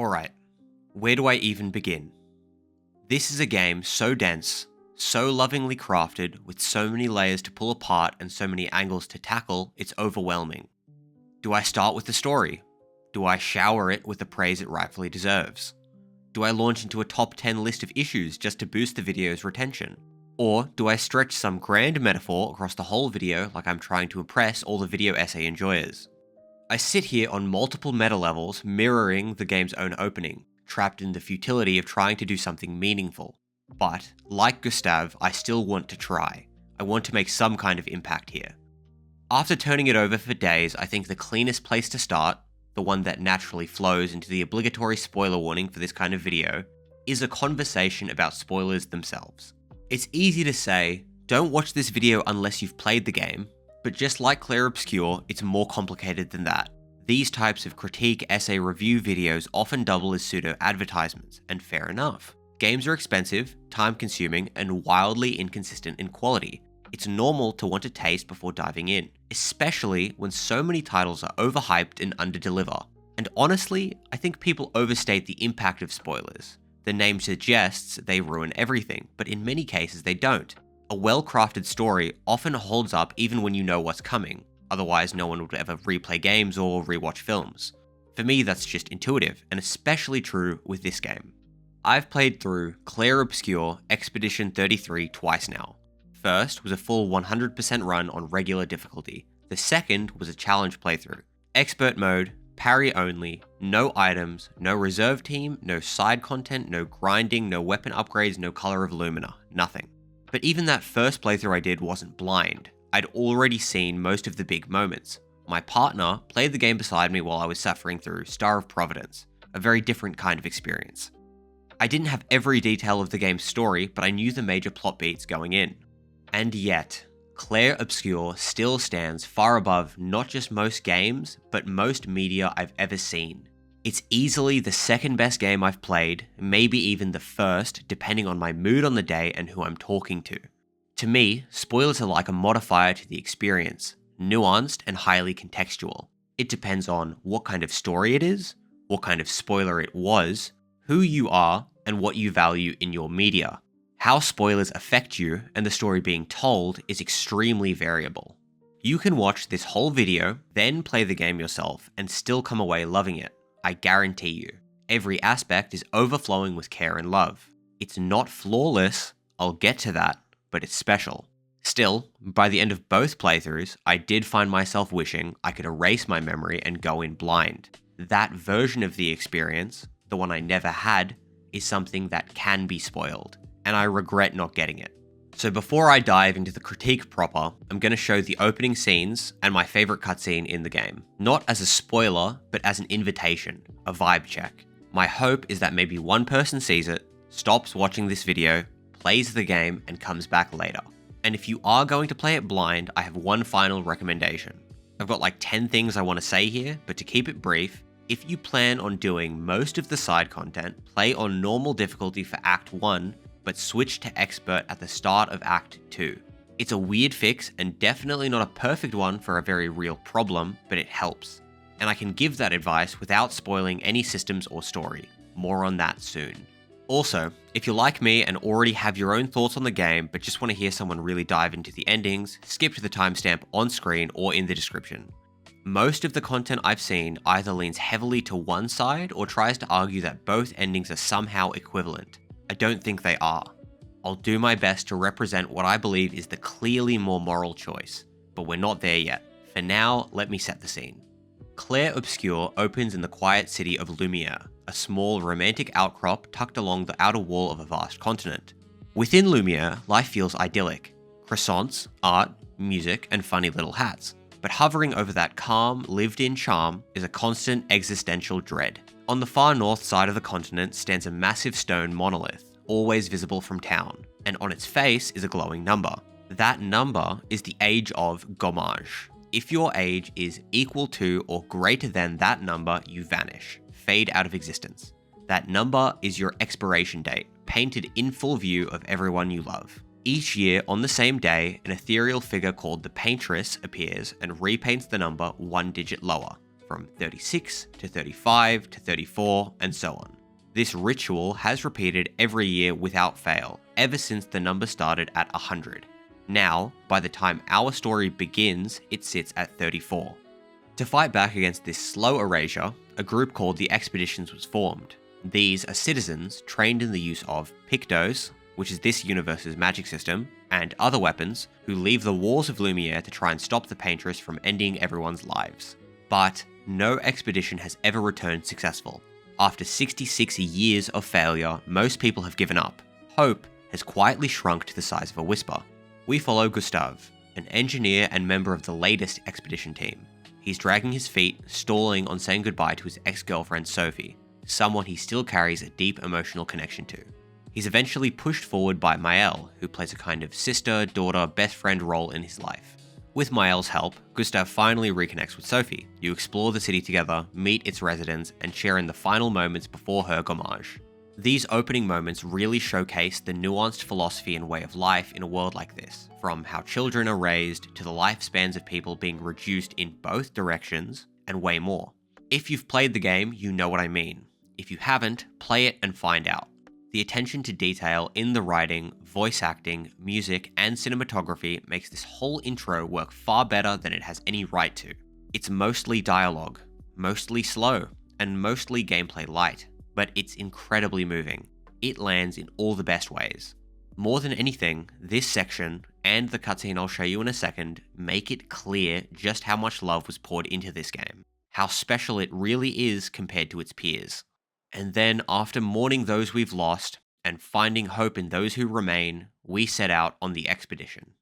Alright, where do I even begin? This is a game so dense, so lovingly crafted, with so many layers to pull apart and so many angles to tackle, it's overwhelming. Do I start with the story? Do I shower it with the praise it rightfully deserves? Do I launch into a top 10 list of issues just to boost the video's retention? Or do I stretch some grand metaphor across the whole video like I'm trying to impress all the video essay enjoyers? I sit here on multiple meta levels mirroring the game's own opening, trapped in the futility of trying to do something meaningful. But, like Gustav, I still want to try. I want to make some kind of impact here. After turning it over for days, I think the cleanest place to start, the one that naturally flows into the obligatory spoiler warning for this kind of video, is a conversation about spoilers themselves. It's easy to say, don't watch this video unless you've played the game, but just like Clair Obscur, it's more complicated than that. These types of critique, essay, review videos often double as pseudo-advertisements, and fair enough. Games are expensive, time-consuming, and wildly inconsistent in quality. It's normal to want to taste before diving in, especially when so many titles are overhyped and underdeliver. And honestly, I think people overstate the impact of spoilers. The name suggests they ruin everything, but in many cases they don't. A well-crafted story often holds up even when you know what's coming, otherwise no one would ever replay games or rewatch films. For me, that's just intuitive, and especially true with this game. I've played through Clair Obscur Expedition 33 twice now. First was a full 100% run on regular difficulty. The second was a challenge playthrough. Expert mode, parry only, no items, no reserve team, no side content, no grinding, no weapon upgrades, no color of Lumina, nothing. But even that first playthrough I did wasn't blind. I'd already seen most of the big moments. My partner played the game beside me while I was suffering through Star of Providence, a very different kind of experience. I didn't have every detail of the game's story, but I knew the major plot beats going in. And yet, Clair Obscur still stands far above not just most games, but most media I've ever seen. It's easily the second best game I've played, maybe even the first, depending on my mood on the day and who I'm talking to. To me, spoilers are like a modifier to the experience, nuanced and highly contextual. It depends on what kind of story it is, what kind of spoiler it was, who you are, and what you value in your media. How spoilers affect you and the story being told is extremely variable. You can watch this whole video, then play the game yourself, and still come away loving it. I guarantee you. Every aspect is overflowing with care and love. It's not flawless, I'll get to that, but it's special. Still, by the end of both playthroughs, I did find myself wishing I could erase my memory and go in blind. That version of the experience, the one I never had, is something that can be spoiled, and I regret not getting it. So before I dive into the critique proper, I'm going to show the opening scenes and my favorite cutscene in the game. Not as a spoiler, but as an invitation, a vibe check. My hope is that maybe one person sees it, stops watching this video, plays the game, and comes back later. And if you are going to play it blind, I have one final recommendation. I've got like 10 things I want to say here, but to keep it brief, if you plan on doing most of the side content, play on normal difficulty for Act 1, but switch to Expert at the start of Act 2. It's a weird fix and definitely not a perfect one for a very real problem, but it helps. And I can give that advice without spoiling any systems or story. More on that soon. Also, if you're like me and already have your own thoughts on the game, but just want to hear someone really dive into the endings, skip to the timestamp on screen or in the description. Most of the content I've seen either leans heavily to one side or tries to argue that both endings are somehow equivalent. I don't think they are. I'll do my best to represent what I believe is the clearly more moral choice, but we're not there yet. For now, let me set the scene. Clair Obscur opens in the quiet city of Lumiere, a small romantic outcrop tucked along the outer wall of a vast continent. Within Lumiere, life feels idyllic. Croissants, art, music, and funny little hats. But hovering over that calm, lived-in charm is a constant existential dread. On the far north side of the continent stands a massive stone monolith, always visible from town, and on its face is a glowing number. That number is the age of Gommage. If your age is equal to or greater than that number, you vanish, fade out of existence. That number is your expiration date, painted in full view of everyone you love. Each year, on the same day, an ethereal figure called the Paintress appears and repaints the number one digit lower. from 36 to 35 to 34, and so on. This ritual has repeated every year without fail, ever since the number started at 100. Now, by the time our story begins, it sits at 34. To fight back against this slow erasure, a group called the Expeditions was formed. These are citizens trained in the use of Pictos, which is this universe's magic system, and other weapons, who leave the walls of Lumiere to try and stop the Paintress from ending everyone's lives. But no expedition has ever returned successful. After 66 years of failure, most people have given up. Hope has quietly shrunk to the size of a whisper. We follow Gustav, an engineer and member of the latest expedition team. He's dragging his feet, stalling on saying goodbye to his ex-girlfriend Sophie, someone he still carries a deep emotional connection to. He's eventually pushed forward by Maëlle, who plays a kind of sister, daughter, best friend role in his life. With Maëlle's help, Gustav finally reconnects with Sophie. You explore the city together, meet its residents, and share in the final moments before her gommage. These opening moments really showcase the nuanced philosophy and way of life in a world like this, from how children are raised to the lifespans of people being reduced in both directions, and way more. If you've played the game, you know what I mean. If you haven't, play it and find out. The attention to detail in the writing, voice acting, music, and cinematography makes this whole intro work far better than it has any right to. It's mostly dialogue, mostly slow, and mostly gameplay light, but it's incredibly moving. It lands in all the best ways. More than anything, this section, and the cutscene I'll show you in a second, make it clear just how much love was poured into this game, how special it really is compared to its peers. And then, after mourning those we've lost, and finding hope in those who remain, we set out on the expedition.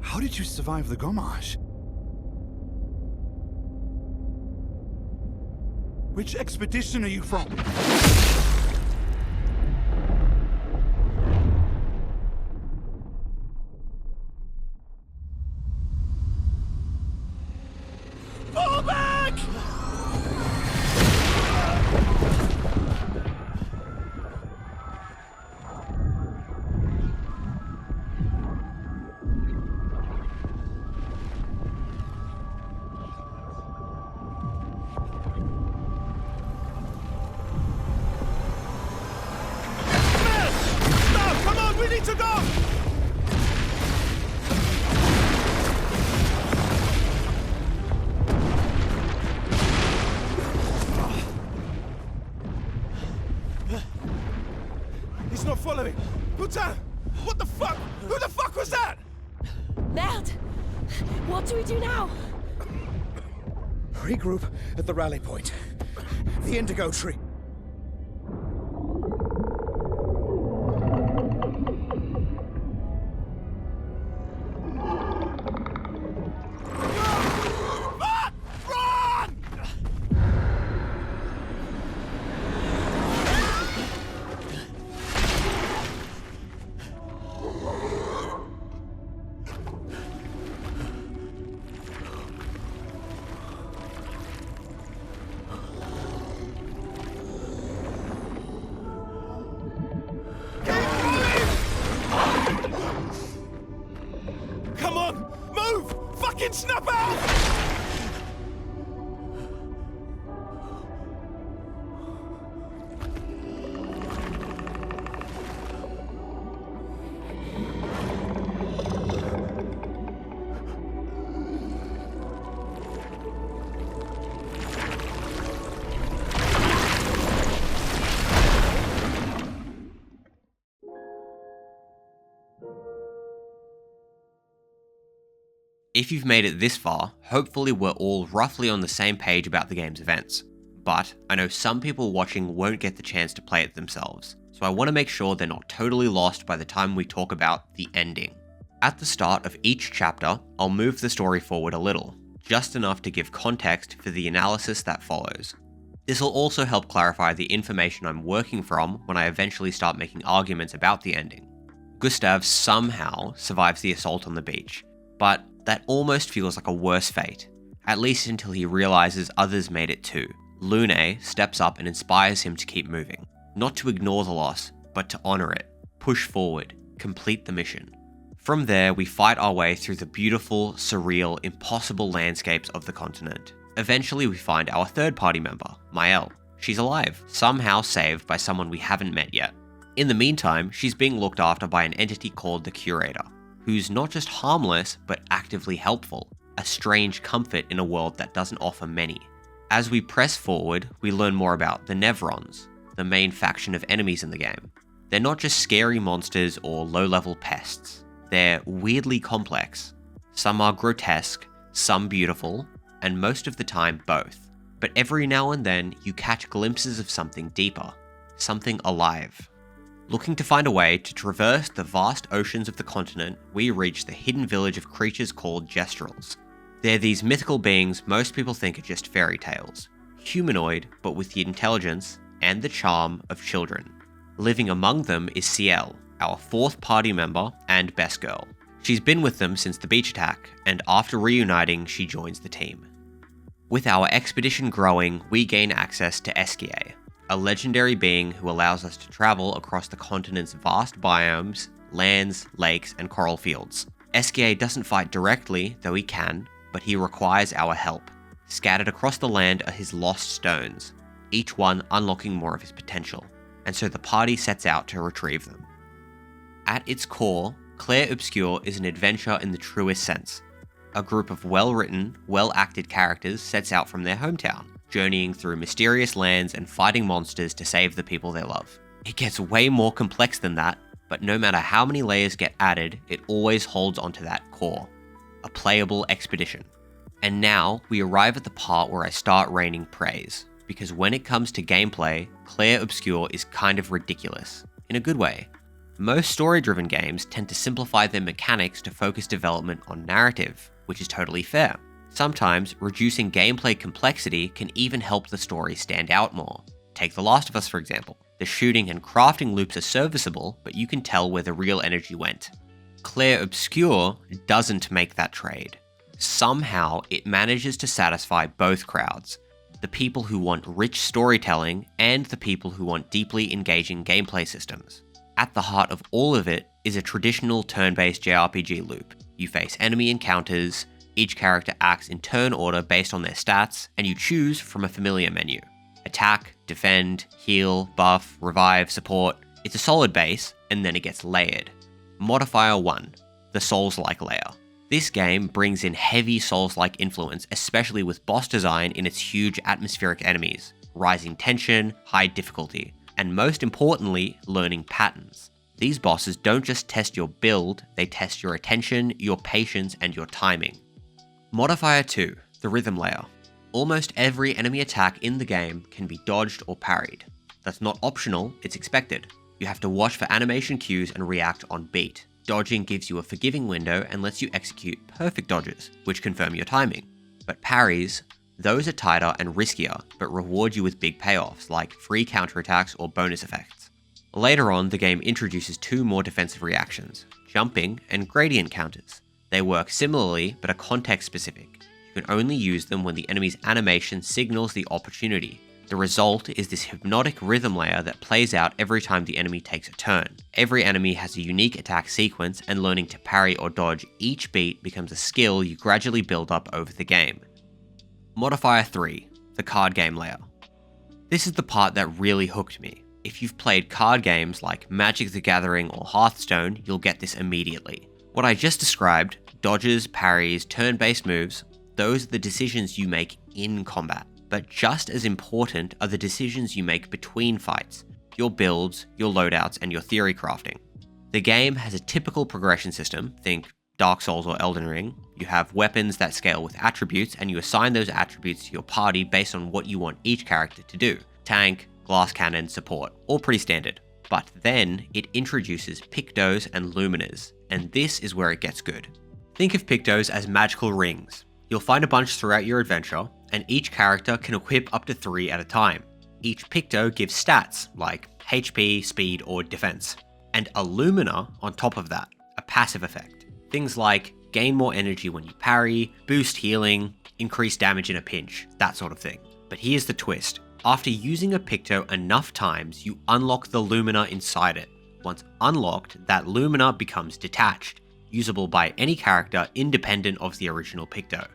How did you survive the gommage? Which expedition are you from? Fall back! To go! He's not following. Putain! What the fuck? Who the fuck was that? Merde! What do we do now? Regroup at the rally point. The indigo tree. fucking snap out! If you've made it this far, hopefully we're all roughly on the same page about the game's events. But I know some people watching won't get the chance to play it themselves, so I want to make sure they're not totally lost by the time we talk about the ending. At the start of each chapter, I'll move the story forward a little, just enough to give context for the analysis that follows. This will also help clarify the information I'm working from when I eventually start making arguments about the ending. Gustav somehow survives the assault on the beach, but that almost feels like a worse fate, at least until he realizes others made it too. Lune steps up and inspires him to keep moving, not to ignore the loss, but to honor it, push forward, complete the mission. From there, we fight our way through the beautiful, surreal, impossible landscapes of the continent. Eventually, we find our third party member, Maëlle. She's alive, somehow saved by someone we haven't met yet. In the meantime, she's being looked after by an entity called the Curator, who's not just harmless, but actively helpful, a strange comfort in a world that doesn't offer many. As we press forward, we learn more about the Nevrons, the main faction of enemies in the game. They're not just scary monsters or low-level pests. They're weirdly complex. Some are grotesque, some beautiful, and most of the time both. But every now and then, you catch glimpses of something deeper, something alive. Looking to find a way to traverse the vast oceans of the continent, we reach the hidden village of creatures called Gestrels. They're these mythical beings most people think are just fairy tales. Humanoid, but with the intelligence and the charm of children. Living among them is Ciel, our fourth party member and best girl. She's been with them since the beach attack, and after reuniting, she joins the team. With our expedition growing, we gain access to Eskia, a legendary being who allows us to travel across the continent's vast biomes, lands, lakes, and coral fields. Eskia doesn't fight directly, though he can, but he requires our help. Scattered across the land are his lost stones, each one unlocking more of his potential, and so the party sets out to retrieve them. At its core, Clair Obscur is an adventure in the truest sense. A group of well-written, well-acted characters sets out from their hometown, journeying through mysterious lands and fighting monsters to save the people they love. It gets way more complex than that, but no matter how many layers get added, it always holds onto that core. A playable expedition. And now, we arrive at the part where I start raining praise, because when it comes to gameplay, Clair Obscur is kind of ridiculous, in a good way. Most story-driven games tend to simplify their mechanics to focus development on narrative, which is totally fair. Sometimes, reducing gameplay complexity can even help the story stand out more. Take The Last of Us, for example. The shooting and crafting loops are serviceable, but you can tell where the real energy went. Clair Obscur doesn't make that trade. Somehow, it manages to satisfy both crowds. The people who want rich storytelling, and the people who want deeply engaging gameplay systems. At the heart of all of it is a traditional turn-based JRPG loop. You face enemy encounters, each character acts in turn order based on their stats, and you choose from a familiar menu. Attack, defend, heal, buff, revive, support. It's a solid base, and then it gets layered. Modifier 1, the Souls-like layer. This game brings in heavy Souls-like influence, especially with boss design in its huge atmospheric enemies, rising tension, high difficulty, and most importantly, learning patterns. These bosses don't just test your build, they test your attention, your patience, and your timing. Modifier 2, the rhythm layer. Almost every enemy attack in the game can be dodged or parried. That's not optional, it's expected. You have to watch for animation cues and react on beat. Dodging gives you a forgiving window and lets you execute perfect dodges, which confirm your timing. But parries, those are tighter and riskier, but reward you with big payoffs like free counterattacks or bonus effects. Later on, the game introduces two more defensive reactions, jumping and gradient counters. They work similarly, but are context specific. You can only use them when the enemy's animation signals the opportunity, The result is this hypnotic rhythm layer that plays out every time the enemy takes a turn. Every enemy has a unique attack sequence, and learning to parry or dodge each beat becomes a skill you gradually build up over the game. Modifier 3, the card game layer. This is the part that really hooked me. If you've played card games like Magic the Gathering or Hearthstone, you'll get this immediately. What I just described, dodges, parries, turn-based moves, those are the decisions you make in combat. But just as important are the decisions you make between fights, your builds, your loadouts, and your theory crafting. The game has a typical progression system, think Dark Souls or Elden Ring. You have weapons that scale with attributes, and you assign those attributes to your party based on what you want each character to do. Tank, glass cannon, support, all pretty standard. But then it introduces Pictos and Luminars, and this is where it gets good. Think of Pictos as magical rings. You'll find a bunch throughout your adventure, and each character can equip up to 3 at a time. Each Picto gives stats, like HP, speed, or defense. And a Luminar on top of that, a passive effect. Things like gain more energy when you parry, boost healing, increase damage in a pinch, that sort of thing. But here's the twist. After using a Picto enough times, you unlock the Luminar inside it. Once unlocked, that Luminar becomes detached, usable by any character independent of the original Picto.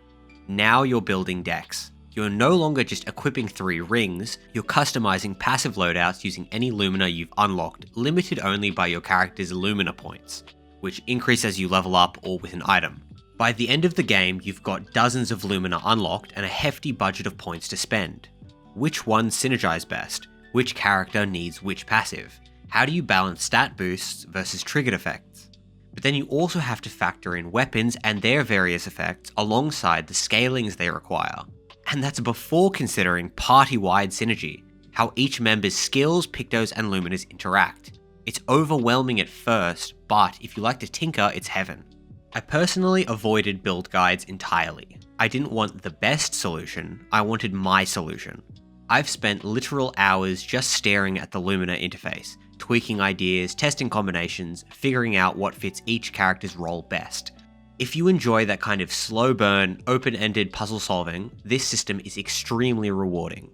Now you're building decks. You're no longer just equipping 3 rings, you're customizing passive loadouts using any Luminar you've unlocked, limited only by your character's Luminar points, which increase as you level up or with an item. By the end of the game, you've got dozens of Luminar unlocked and a hefty budget of points to spend. Which ones synergize best? Which character needs which passive? How do you balance stat boosts versus triggered effects? But then you also have to factor in weapons and their various effects alongside the scalings they require. And that's before considering party-wide synergy, how each member's skills, Pictos, and Luminars interact. It's overwhelming at first, but if you like to tinker, it's heaven. I personally avoided build guides entirely. I didn't want the best solution, I wanted my solution. I've spent literal hours just staring at the Luminar interface, tweaking ideas, testing combinations, figuring out what fits each character's role best. If you enjoy that kind of slow burn, open-ended puzzle solving, this system is extremely rewarding.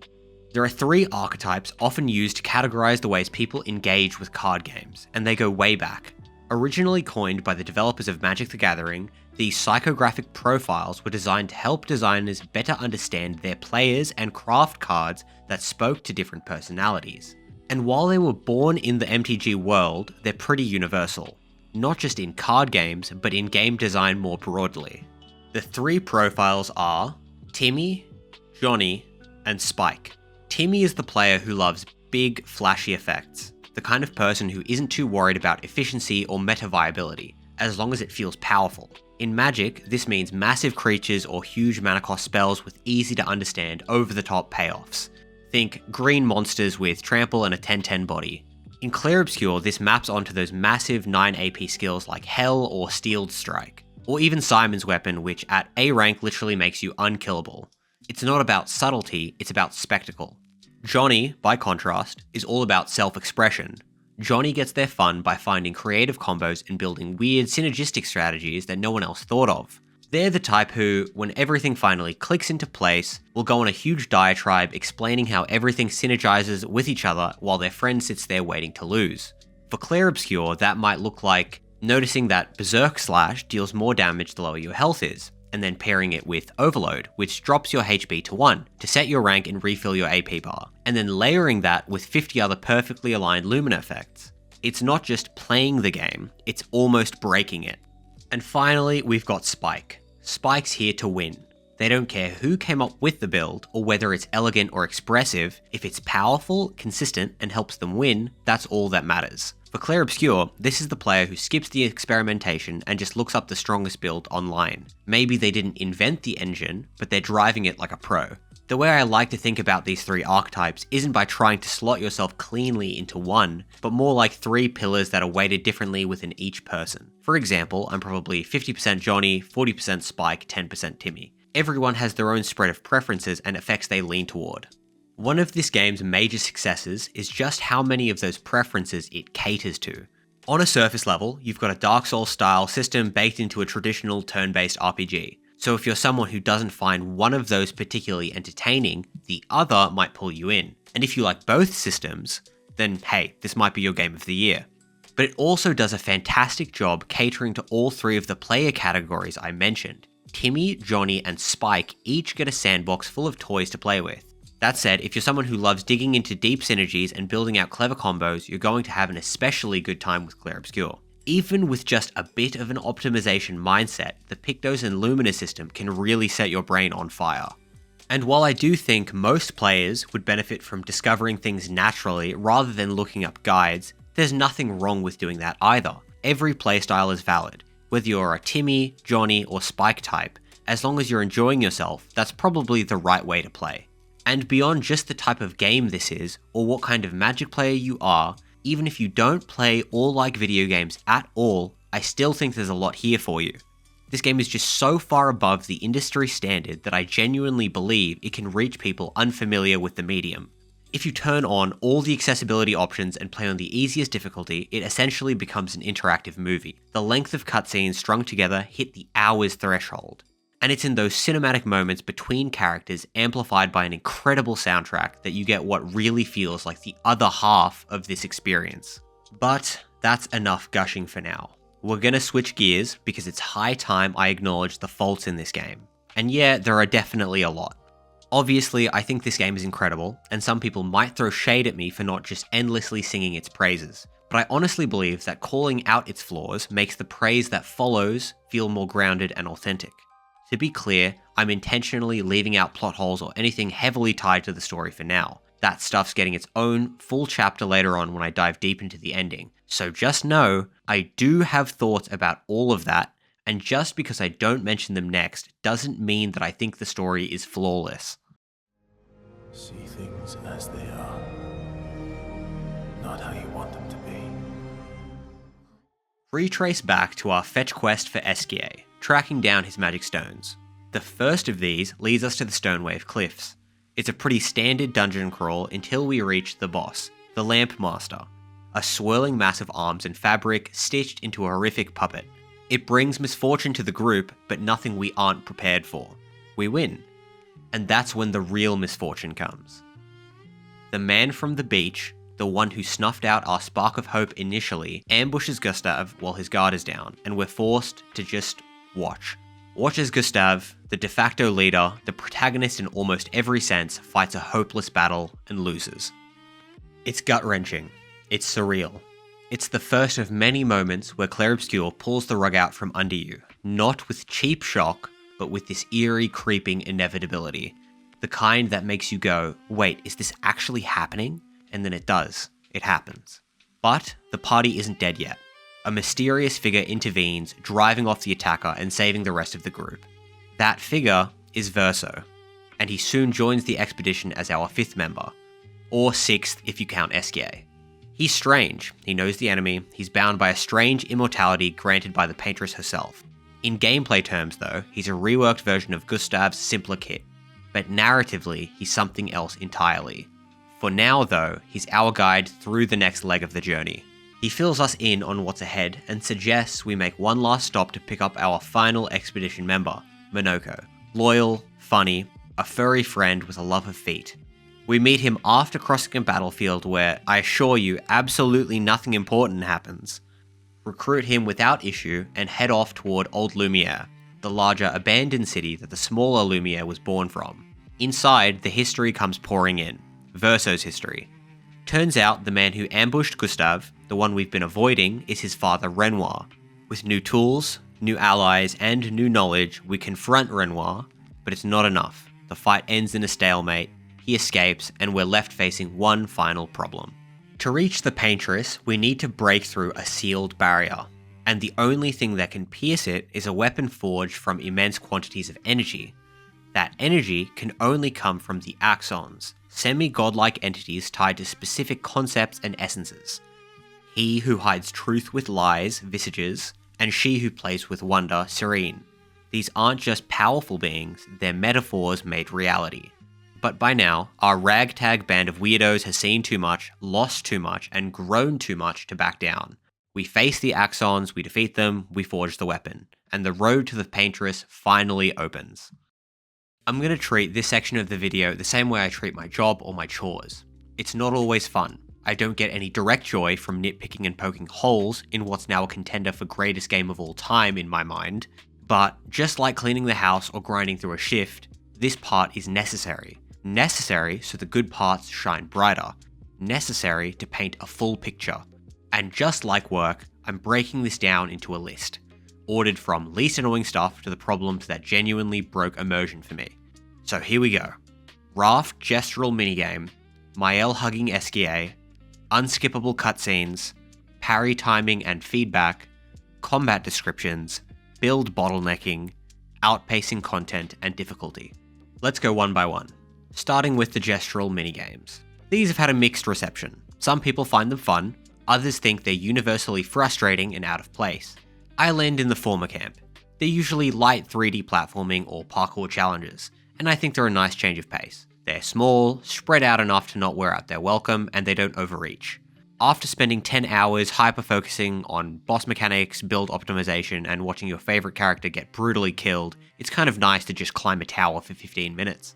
There are 3 archetypes often used to categorize the ways people engage with card games, and they go way back. Originally coined by the developers of Magic the Gathering, these psychographic profiles were designed to help designers better understand their players and craft cards that spoke to different personalities. And while they were born in the MTG world, they're pretty universal. Not just in card games, but in game design more broadly. The 3 profiles are Timmy, Johnny, and Spike. Timmy is the player who loves big, flashy effects, the kind of person who isn't too worried about efficiency or meta viability, as long as it feels powerful. In Magic, this means massive creatures or huge mana cost spells with easy to understand, over-the-top payoffs. Think green monsters with trample and a 10/10 body. In Clair Obscur, this maps onto those massive 9 AP skills like Hell or Steeled Strike, or even Simon's Weapon, which at A rank literally makes you unkillable. It's not about subtlety, it's about spectacle. Johnny, by contrast, is all about self-expression. Johnny gets their fun by finding creative combos and building weird synergistic strategies that no one else thought of. They're the type who, when everything finally clicks into place, will go on a huge diatribe explaining how everything synergizes with each other while their friend sits there waiting to lose. For Clair Obscur, that might look like noticing that Berserk Slash deals more damage the lower your health is, and then pairing it with Overload, which drops your HP to 1 to set your rank and refill your AP bar, and then layering that with 50 other perfectly aligned Luminar effects. It's not just playing the game, it's almost breaking it. And finally, we've got Spike. Spike's here to win. They don't care who came up with the build or whether it's elegant or expressive. If it's powerful, consistent, and helps them win, that's all that matters. For Clair Obscur, this is the player who skips the experimentation and just looks up the strongest build online. Maybe they didn't invent the engine, but they're driving it like a pro. The way I like to think about these 3 archetypes isn't by trying to slot yourself cleanly into one, but more like 3 pillars that are weighted differently within each person. For example, I'm probably 50% Johnny, 40% Spike, 10% Timmy. Everyone has their own spread of preferences and effects they lean toward. One of this game's major successes is just how many of those preferences it caters to. On a surface level, you've got a Dark Souls style system baked into a traditional turn-based RPG. So if you're someone who doesn't find one of those particularly entertaining, the other might pull you in. And if you like both systems, then hey, this might be your game of the year. But it also does a fantastic job catering to all three of the player categories I mentioned. Timmy, Johnny, and Spike each get a sandbox full of toys to play with. That said, if you're someone who loves digging into deep synergies and building out clever combos, you're going to have an especially good time with Clair Obscur. Even with just a bit of an optimization mindset, the Pictos and Lumina system can really set your brain on fire. And while I do think most players would benefit from discovering things naturally rather than looking up guides, there's nothing wrong with doing that either. Every playstyle is valid. Whether you're a Timmy, Johnny, or Spike type, as long as you're enjoying yourself, that's probably the right way to play. And beyond just the type of game this is, or what kind of Magic player you are, even if you don't play or like video games at all, I still think there's a lot here for you. This game is just so far above the industry standard that I genuinely believe it can reach people unfamiliar with the medium. If you turn on all the accessibility options and play on the easiest difficulty, it essentially becomes an interactive movie. The length of cutscenes strung together hit the hours threshold. And it's in those cinematic moments between characters amplified by an incredible soundtrack that you get what really feels like the other half of this experience. But that's enough gushing for now. We're gonna switch gears because it's high time I acknowledge the faults in this game. And yeah, there are definitely a lot. Obviously, I think this game is incredible, and some people might throw shade at me for not just endlessly singing its praises. But I honestly believe that calling out its flaws makes the praise that follows feel more grounded and authentic. To be clear, I'm intentionally leaving out plot holes or anything heavily tied to the story for now. That stuff's getting its own full chapter later on when I dive deep into the ending. So just know, I do have thoughts about all of that, and just because I don't mention them next doesn't mean that I think the story is flawless. See things as they are, not how you want them to be. Retrace back to our fetch quest for Esquier, tracking down his magic stones. The first of these leads us to the Stonewave Cliffs. It's a pretty standard dungeon crawl until we reach the boss, the Lamp Master, a swirling mass of arms and fabric stitched into a horrific puppet. It brings misfortune to the group, but nothing we aren't prepared for. We win. And that's when the real misfortune comes. The man from the beach, the one who snuffed out our spark of hope initially, ambushes Gustave while his guard is down, and we're forced to just watch. Watch as Gustave, the de facto leader, the protagonist in almost every sense, fights a hopeless battle and loses. It's gut-wrenching. It's surreal. It's the first of many moments where Clair Obscur pulls the rug out from under you, not with cheap shock, but with this eerie, creeping inevitability. The kind that makes you go, wait, is this actually happening? And then it does. It happens. But the party isn't dead yet. A mysterious figure intervenes, driving off the attacker and saving the rest of the group. That figure is Verso, and he soon joins the expedition as our 5th member, or 6th if you count Esquier. He's strange, he knows the enemy, he's bound by a strange immortality granted by the Paintress herself. In gameplay terms though, he's a reworked version of Gustave's simpler kit, but narratively he's something else entirely. For now though, he's our guide through the next leg of the journey. He fills us in on what's ahead and suggests we make one last stop to pick up our final expedition member, Monoko. Loyal, funny, a furry friend with a love of feet. We meet him after crossing a battlefield where, I assure you, absolutely nothing important happens. Recruit him without issue and head off toward Old Lumiere, the larger abandoned city that the smaller Lumiere was born from. Inside, the history comes pouring in. Verso's history. Turns out the man who ambushed Gustave, the one we've been avoiding, is his father Renoir. With new tools, new allies, and new knowledge, we confront Renoir, but it's not enough. The fight ends in a stalemate, he escapes, and we're left facing one final problem. To reach the Paintress, we need to break through a sealed barrier, and the only thing that can pierce it is a weapon forged from immense quantities of energy. That energy can only come from the Axons, semi-godlike entities tied to specific concepts and essences. He who hides truth with lies, Visages, and she who plays with wonder, Serene. These aren't just powerful beings, they're metaphors made reality. But by now, our ragtag band of weirdos has seen too much, lost too much, and grown too much to back down. We face the Axons, we defeat them, we forge the weapon. and the road to the painteress finally opens. I'm going to treat this section of the video the same way I treat my job or my chores. It's not always fun. I don't get any direct joy from nitpicking and poking holes in what's now a contender for greatest game of all time in my mind, but just like cleaning the house or grinding through a shift, this part is necessary. Necessary so the good parts shine brighter. Necessary to paint a full picture. And just like work, I'm breaking this down into a list, ordered from least annoying stuff to the problems that genuinely broke immersion for me. So here we go. Raft gestural minigame, Mael hugging SKA, unskippable cutscenes, parry timing and feedback, combat descriptions, build bottlenecking, outpacing content and difficulty. Let's go one by one, starting with the gestural minigames. These have had a mixed reception. Some people find them fun, others think they're universally frustrating and out of place. I land in the former camp. They're usually light 3D platforming or parkour challenges, and I think they're a nice change of pace. They're small, spread out enough to not wear out their welcome, and they don't overreach. After spending 10 hours hyper-focusing on boss mechanics, build optimization, and watching your favorite character get brutally killed, it's kind of nice to just climb a tower for 15 minutes.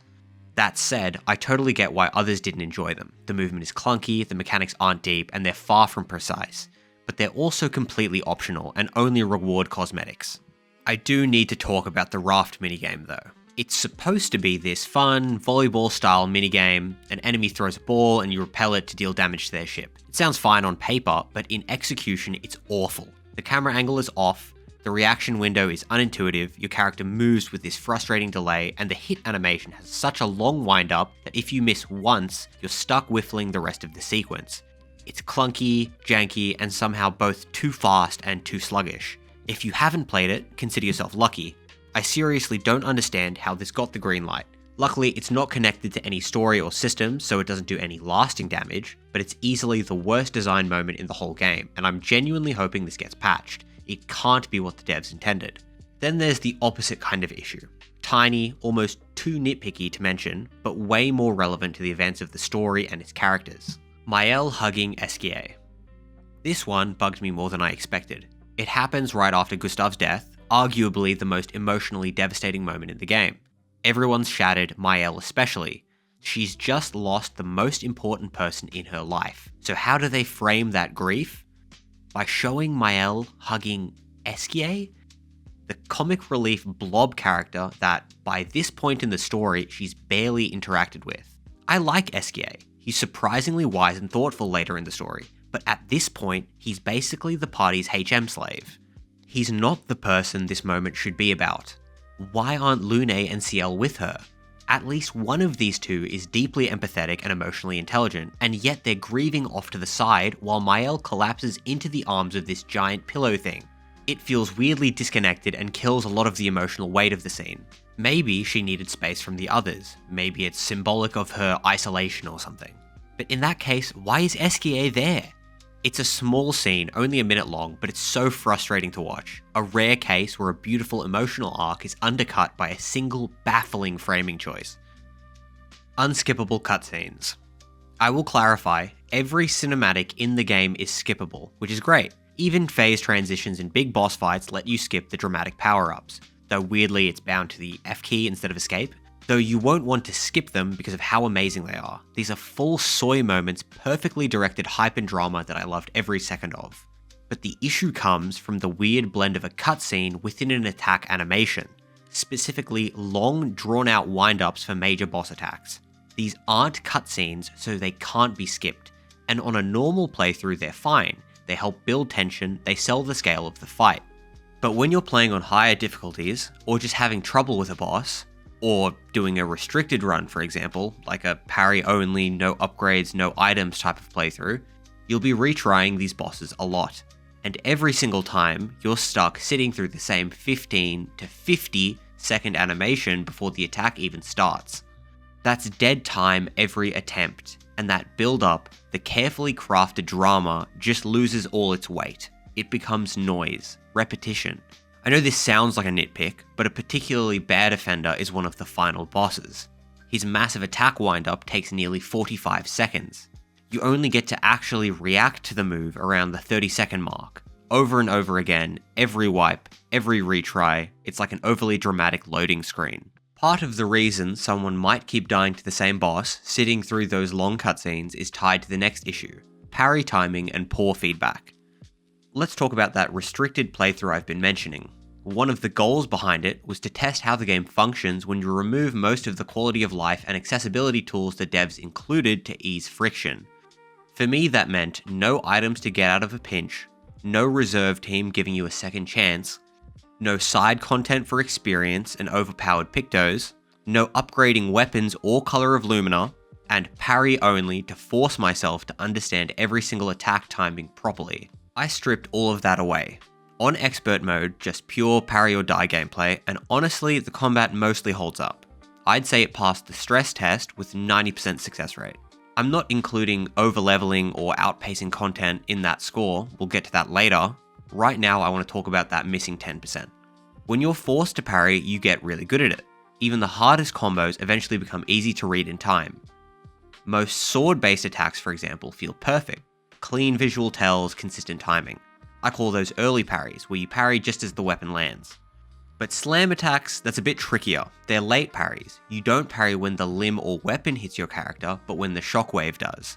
That said, I totally get why others didn't enjoy them. The movement is clunky, the mechanics aren't deep, and they're far from precise. But they're also completely optional and only reward cosmetics. I do need to talk about the raft minigame though. It's supposed to be this fun, volleyball-style minigame. An enemy throws a ball and you repel it to deal damage to their ship. It sounds fine on paper, but in execution it's awful. The camera angle is off, the reaction window is unintuitive, your character moves with this frustrating delay, and the hit animation has such a long wind-up that if you miss once, you're stuck whiffling the rest of the sequence. It's clunky, janky, and somehow both too fast and too sluggish. If you haven't played it, consider yourself lucky. I seriously don't understand how this got the green light. Luckily, it's not connected to any story or system, so it doesn't do any lasting damage, but it's easily the worst design moment in the whole game, and I'm genuinely hoping this gets patched. It can't be what the devs intended. Then there's the opposite kind of issue. Tiny, almost too nitpicky to mention, but way more relevant to the events of the story and its characters. Mael hugging SKA. This one bugged me more than I expected. It happens right after Gustav's death, arguably the most emotionally devastating moment in the game. Everyone's shattered, Mael especially. She's just lost the most important person in her life. So how do they frame that grief? By showing Mael hugging SKA? The comic relief blob character that, by this point in the story, she's barely interacted with. I like SKA. He's surprisingly wise and thoughtful later in the story, but at this point, he's basically the party's HM slave. He's not the person this moment should be about. Why aren't Lune and Ciel with her? At least one of these two is deeply empathetic and emotionally intelligent, and yet they're grieving off to the side while Mael collapses into the arms of this giant pillow thing. It feels weirdly disconnected and kills a lot of the emotional weight of the scene. Maybe she needed space from the others, maybe it's symbolic of her isolation or something. But in that case, why is SKA there? It's a small scene, only a minute long, but it's so frustrating to watch. A rare case where a beautiful emotional arc is undercut by a single baffling framing choice. Unskippable cutscenes. I will clarify, every cinematic in the game is skippable, which is great. Even phase transitions in big boss fights let you skip the dramatic power-ups, though weirdly it's bound to the F key instead of escape. Though you won't want to skip them because of how amazing they are. These are full soy moments, perfectly directed hype and drama that I loved every second of. But the issue comes from the weird blend of a cutscene within an attack animation, specifically long drawn-out wind-ups for major boss attacks. These aren't cutscenes, so they can't be skipped, and on a normal playthrough they're fine. They help build tension, they sell the scale of the fight. But when you're playing on higher difficulties, or just having trouble with a boss, or doing a restricted run, for example, like a parry only, no upgrades, no items type of playthrough, you'll be retrying these bosses a lot. And every single time, you're stuck sitting through the same 15 to 50 second animation before the attack even starts. That's dead time every attempt, and that build-up, the carefully crafted drama, just loses all its weight. It becomes noise, repetition. I know this sounds like a nitpick, but a particularly bad offender is one of the final bosses. His massive attack wind-up takes nearly 45 seconds. You only get to actually react to the move around the 30-second mark. over and over again, every wipe, every retry, it's like an overly dramatic loading screen. Part of the reason someone might keep dying to the same boss, sitting through those long cutscenes, is tied to the next issue: parry timing and poor feedback. Let's talk about that restricted playthrough I've been mentioning. One of the goals behind it was to test how the game functions when you remove most of the quality of life and accessibility tools the devs included to ease friction. For me, that meant no items to get out of a pinch, no reserve team giving you a second chance, no side content for experience and overpowered pictos, no upgrading weapons or color of lumina, and parry only to force myself to understand every single attack timing properly. I stripped all of that away. On expert mode, just pure parry or die gameplay, and honestly, the combat mostly holds up. I'd say it passed the stress test with 90% success rate. I'm not including over-leveling or outpacing content in that score, we'll get to that later. Right now, I want to talk about that missing 10%. When you're forced to parry, you get really good at it. Even the hardest combos eventually become easy to read in time. Most sword-based attacks, for example, feel perfect. Clean visual tells, consistent timing. I call those early parries, where you parry just as the weapon lands. But slam attacks, that's a bit trickier. They're late parries. You don't parry when the limb or weapon hits your character, but when the shockwave does.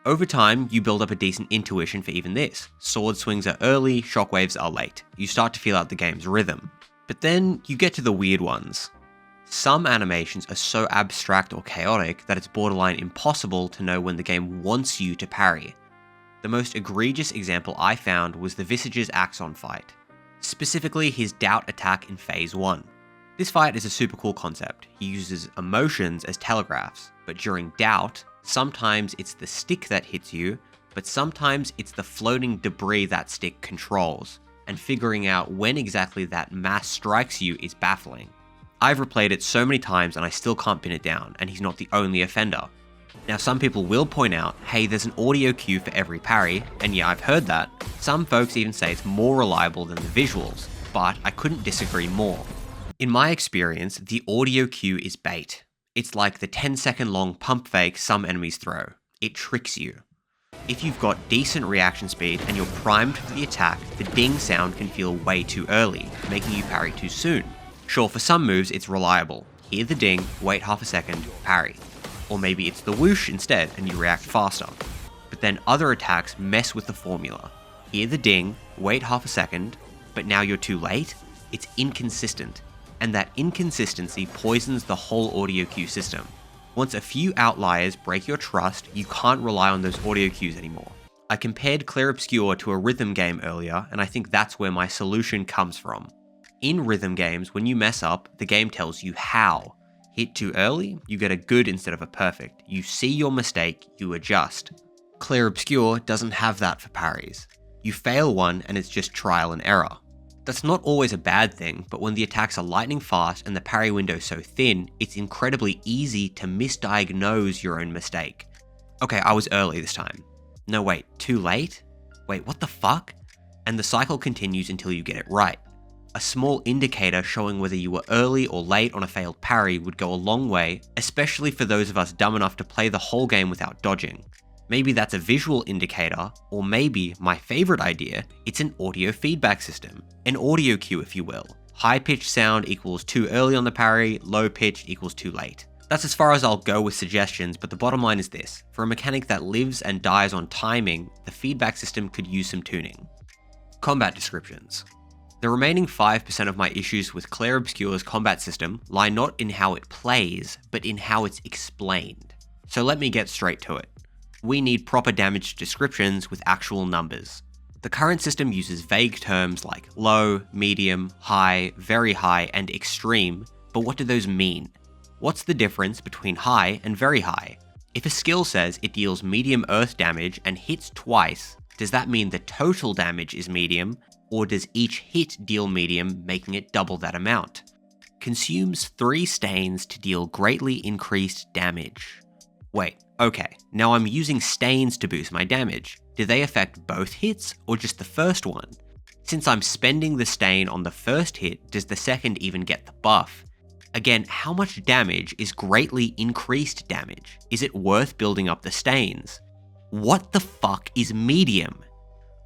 Over time, you build up a decent intuition for even this. Sword swings are early, shockwaves are late. You start to feel out the game's rhythm. But then you get to the weird ones. Some animations are so abstract or chaotic that it's borderline impossible to know when the game wants you to parry. The most egregious example I found was the Visage's Axon fight. Specifically his doubt attack in phase 1. This fight is a super cool concept. He uses emotions as telegraphs, but during doubt, sometimes it's the stick that hits you, but sometimes it's the floating debris that stick controls, and figuring out when exactly that mass strikes you is baffling. I've replayed it so many times and I still can't pin it down, and he's not the only offender. Now some people will point out, hey, there's an audio cue for every parry, and yeah, I've heard that. Some folks even say it's more reliable than the visuals, but I couldn't disagree more. In my experience, the audio cue is bait. It's like the 10-second long pump fake some enemies throw. It tricks you. If you've got decent reaction speed and you're primed for the attack, the ding sound can feel way too early, making you parry too soon. Sure, for some moves it's reliable. Hear the ding, wait half a second, parry. Or maybe it's the whoosh instead and you react faster. But then other attacks mess with the formula. Hear the ding, wait half a second, but now you're too late? It's inconsistent. And that inconsistency poisons the whole audio cue system. Once a few outliers break your trust, you can't rely on those audio cues anymore. I compared Clair Obscur to a rhythm game earlier, and I think that's where my solution comes from. In rhythm games, when you mess up, the game tells you how. Hit too early, you get a good instead of a perfect. You see your mistake, you adjust. Clair Obscur doesn't have that for parries. You fail one and it's just trial and error. That's not always a bad thing, but when the attacks are lightning fast and the parry window so thin, it's incredibly easy to misdiagnose your own mistake. Okay, I was early this time. No wait, too late? Wait, what the fuck? And the cycle continues until you get it right. A small indicator showing whether you were early or late on a failed parry would go a long way, especially for those of us dumb enough to play the whole game without dodging. Maybe that's a visual indicator, or maybe, my favorite idea, it's an audio feedback system. An audio cue, if you will. High-pitched sound equals too early on the parry, low-pitched equals too late. That's as far as I'll go with suggestions, but the bottom line is this. For a mechanic that lives and dies on timing, the feedback system could use some tuning. Combat descriptions. The remaining 5% of my issues with Clair Obscur's combat system lie not in how it plays, but in how it's explained. So let me get straight to it. We need proper damage descriptions with actual numbers. The current system uses vague terms like low, medium, high, very high, and extreme, but what do those mean? What's the difference between high and very high? If a skill says it deals medium earth damage and hits twice, does that mean the total damage is medium, or does each hit deal medium, making it double that amount? Consumes 3 stains to deal greatly increased damage. Wait, okay, now I'm using stains to boost my damage. Do they affect both hits, or just the first one? Since I'm spending the stain on the first hit, does the second even get the buff? Again, how much damage is greatly increased damage? Is it worth building up the stains? What the fuck is medium?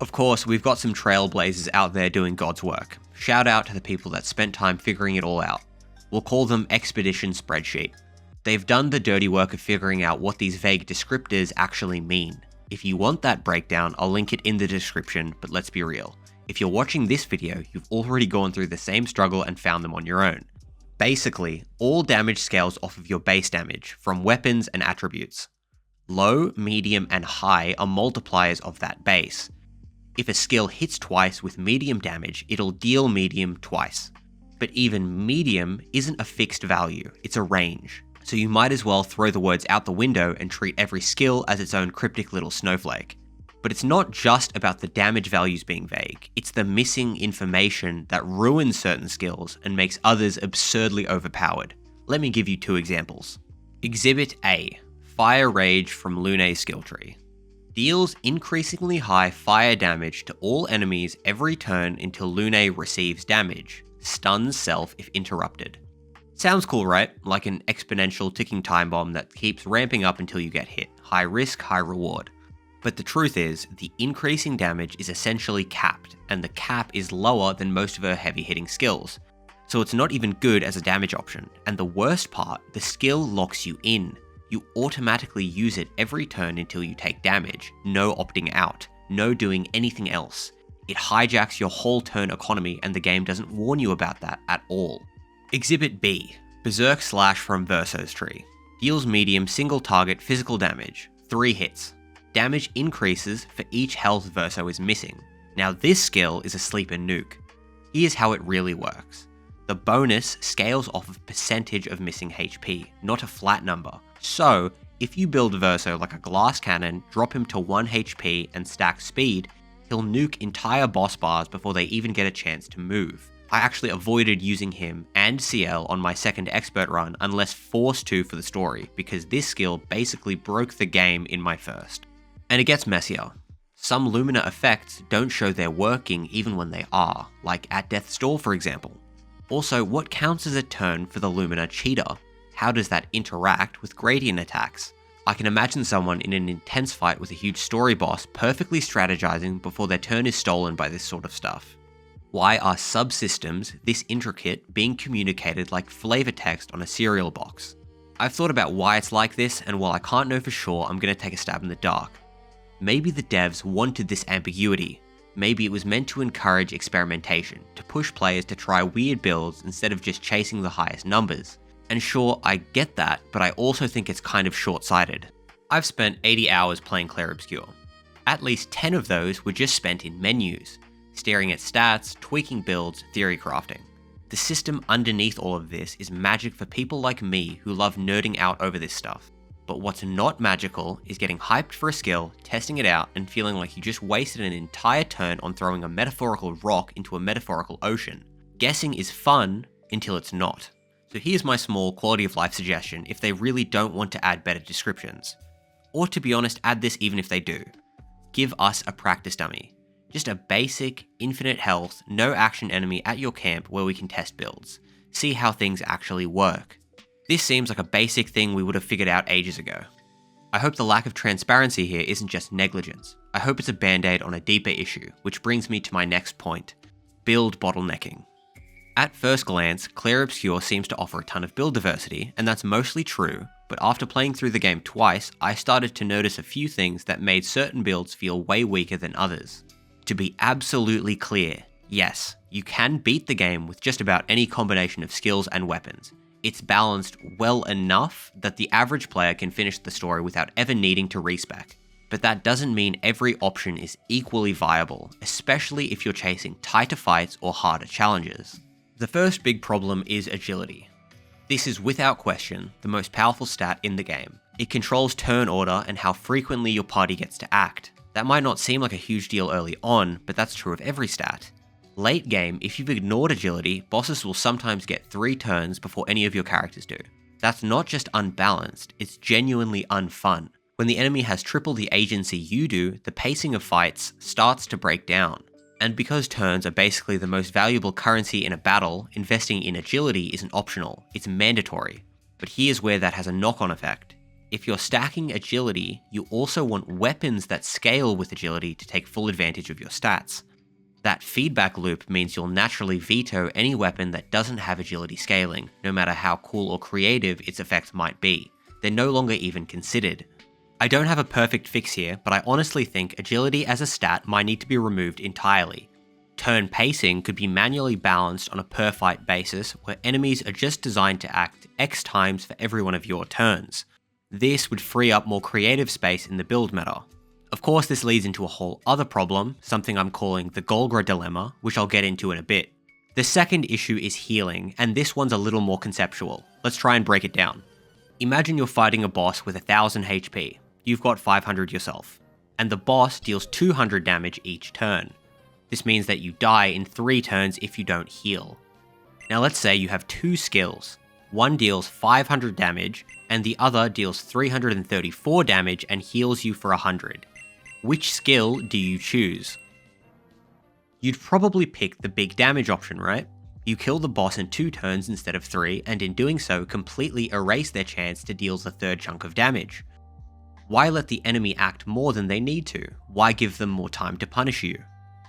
Of course, we've got some trailblazers out there doing God's work. Shout out to the people that spent time figuring it all out. We'll call them Expedition Spreadsheet. They've done the dirty work of figuring out what these vague descriptors actually mean. If you want that breakdown, I'll link it in the description, but let's be real. If you're watching this video, you've already gone through the same struggle and found them on your own. Basically, all damage scales off of your base damage, from weapons and attributes. Low, medium, and high are multipliers of that base. If a skill hits twice with medium damage, it'll deal medium twice. But even medium isn't a fixed value, it's a range. So you might as well throw the words out the window and treat every skill as its own cryptic little snowflake. But it's not just about the damage values being vague, it's the missing information that ruins certain skills and makes others absurdly overpowered. Let me give you 2 examples. Exhibit A, Fire Rage from Lune's skill tree. Deals increasingly high fire damage to all enemies every turn until Lune receives damage. Stuns self if interrupted. Sounds cool, right? Like an exponential ticking time bomb that keeps ramping up until you get hit. High risk, high reward. But the truth is, the increasing damage is essentially capped, and the cap is lower than most of her heavy hitting skills. So it's not even good as a damage option. And the worst part, the skill locks you in. You automatically use it every turn until you take damage. No opting out. No doing anything else. It hijacks your whole turn economy and the game doesn't warn you about that at all. Exhibit B, Berserk Slash from Verso's tree. Deals medium single target physical damage. 3 hits. Damage increases for each health Verso is missing. Now this skill is a sleeper nuke. Here's how it really works. The bonus scales off of percentage of missing HP, not a flat number. So, if you build Verso like a glass cannon, drop him to 1 HP and stack speed, he'll nuke entire boss bars before they even get a chance to move. I actually avoided using him and CL on my second expert run unless forced to for the story, because this skill basically broke the game in my first. And it gets messier. Some Lumina effects don't show they're working even when they are, like at Death's Door for example. Also, what counts as a turn for the Lumina cheater? How does that interact with gradient attacks? I can imagine someone in an intense fight with a huge story boss perfectly strategizing before their turn is stolen by this sort of stuff. Why are subsystems this intricate being communicated like flavor text on a cereal box? I've thought about why it's like this, and while I can't know for sure, I'm going to take a stab in the dark. Maybe the devs wanted this ambiguity. Maybe it was meant to encourage experimentation, to push players to try weird builds instead of just chasing the highest numbers. And sure, I get that, but I also think it's kind of short-sighted. I've spent 80 hours playing Clair Obscur. At least 10 of those were just spent in menus, staring at stats, tweaking builds, theory crafting. The system underneath all of this is magic for people like me who love nerding out over this stuff. But what's not magical is getting hyped for a skill, testing it out, and feeling like you just wasted an entire turn on throwing a metaphorical rock into a metaphorical ocean. Guessing is fun until it's not. So here's my small quality of life suggestion if they really don't want to add better descriptions. Or to be honest, add this even if they do. Give us a practice dummy. Just a basic, infinite health, no action enemy at your camp where we can test builds. See how things actually work. This seems like a basic thing we would have figured out ages ago. I hope the lack of transparency here isn't just negligence. I hope it's a band-aid on a deeper issue, which brings me to my next point. Build bottlenecking. At first glance, Clair Obscur seems to offer a ton of build diversity, and that's mostly true, but after playing through the game twice, I started to notice a few things that made certain builds feel way weaker than others. To be absolutely clear, yes, you can beat the game with just about any combination of skills and weapons. It's balanced well enough that the average player can finish the story without ever needing to respec. But that doesn't mean every option is equally viable, especially if you're chasing tighter fights or harder challenges. The first big problem is agility. This is without question the most powerful stat in the game. It controls turn order and how frequently your party gets to act. That might not seem like a huge deal early on, but that's true of every stat. Late game, if you've ignored agility, bosses will sometimes get 3 turns before any of your characters do. That's not just unbalanced, it's genuinely unfun. When the enemy has triple the agency you do, the pacing of fights starts to break down. And because turns are basically the most valuable currency in a battle, investing in agility isn't optional, it's mandatory. But here's where that has a knock-on effect. If you're stacking agility, you also want weapons that scale with agility to take full advantage of your stats. That feedback loop means you'll naturally veto any weapon that doesn't have agility scaling, no matter how cool or creative its effects might be. They're no longer even considered. I don't have a perfect fix here, but I honestly think agility as a stat might need to be removed entirely. Turn pacing could be manually balanced on a per fight basis, where enemies are just designed to act X times for every one of your turns. This would free up more creative space in the build meta. Of course, this leads into a whole other problem, something I'm calling the Golgra dilemma, which I'll get into in a bit. The second issue is healing, and this one's a little more conceptual. Let's try and break it down. Imagine you're fighting a boss with 1000 HP. You've got 500 yourself, and the boss deals 200 damage each turn. This means that you die in 3 turns if you don't heal. Now let's say you have 2 skills. One deals 500 damage, and the other deals 334 damage and heals you for 100. Which skill do you choose? You'd probably pick the big damage option, right? You kill the boss in 2 turns instead of 3, and in doing so completely erase their chance to deal the third chunk of damage. Why let the enemy act more than they need to? Why give them more time to punish you?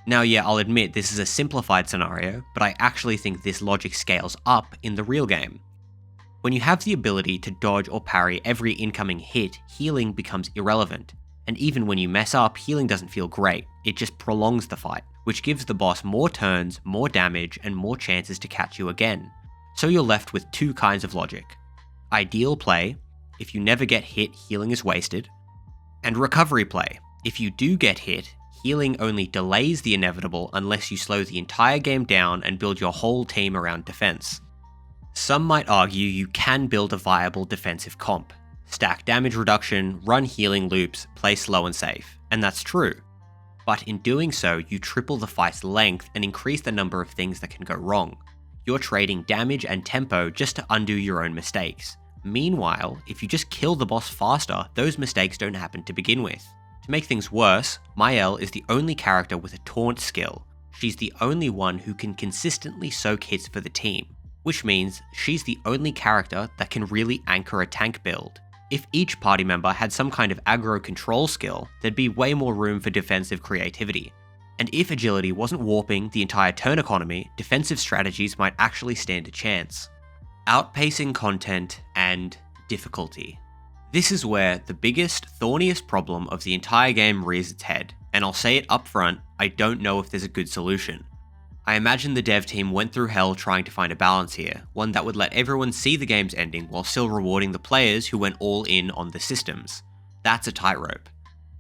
Now yeah, I'll admit this is a simplified scenario, but I actually think this logic scales up in the real game. When you have the ability to dodge or parry every incoming hit, healing becomes irrelevant. And even when you mess up, healing doesn't feel great, it just prolongs the fight, which gives the boss more turns, more damage, and more chances to catch you again. So you're left with 2 kinds of logic. Ideal play, if you never get hit, healing is wasted. And recovery play, if you do get hit, healing only delays the inevitable unless you slow the entire game down and build your whole team around defense. Some might argue you can build a viable defensive comp. Stack damage reduction, run healing loops, play slow and safe, and that's true. But in doing so, you triple the fight's length and increase the number of things that can go wrong. You're trading damage and tempo just to undo your own mistakes. Meanwhile, if you just kill the boss faster, those mistakes don't happen to begin with. To make things worse, Mael is the only character with a taunt skill. She's the only one who can consistently soak hits for the team, which means she's the only character that can really anchor a tank build. If each party member had some kind of aggro control skill, there'd be way more room for defensive creativity. And if agility wasn't warping the entire turn economy, defensive strategies might actually stand a chance. Outpacing content and difficulty. This is where the biggest, thorniest problem of the entire game rears its head, and I'll say it up front, I don't know if there's a good solution. I imagine the dev team went through hell trying to find a balance here, one that would let everyone see the game's ending while still rewarding the players who went all in on the systems. That's a tightrope.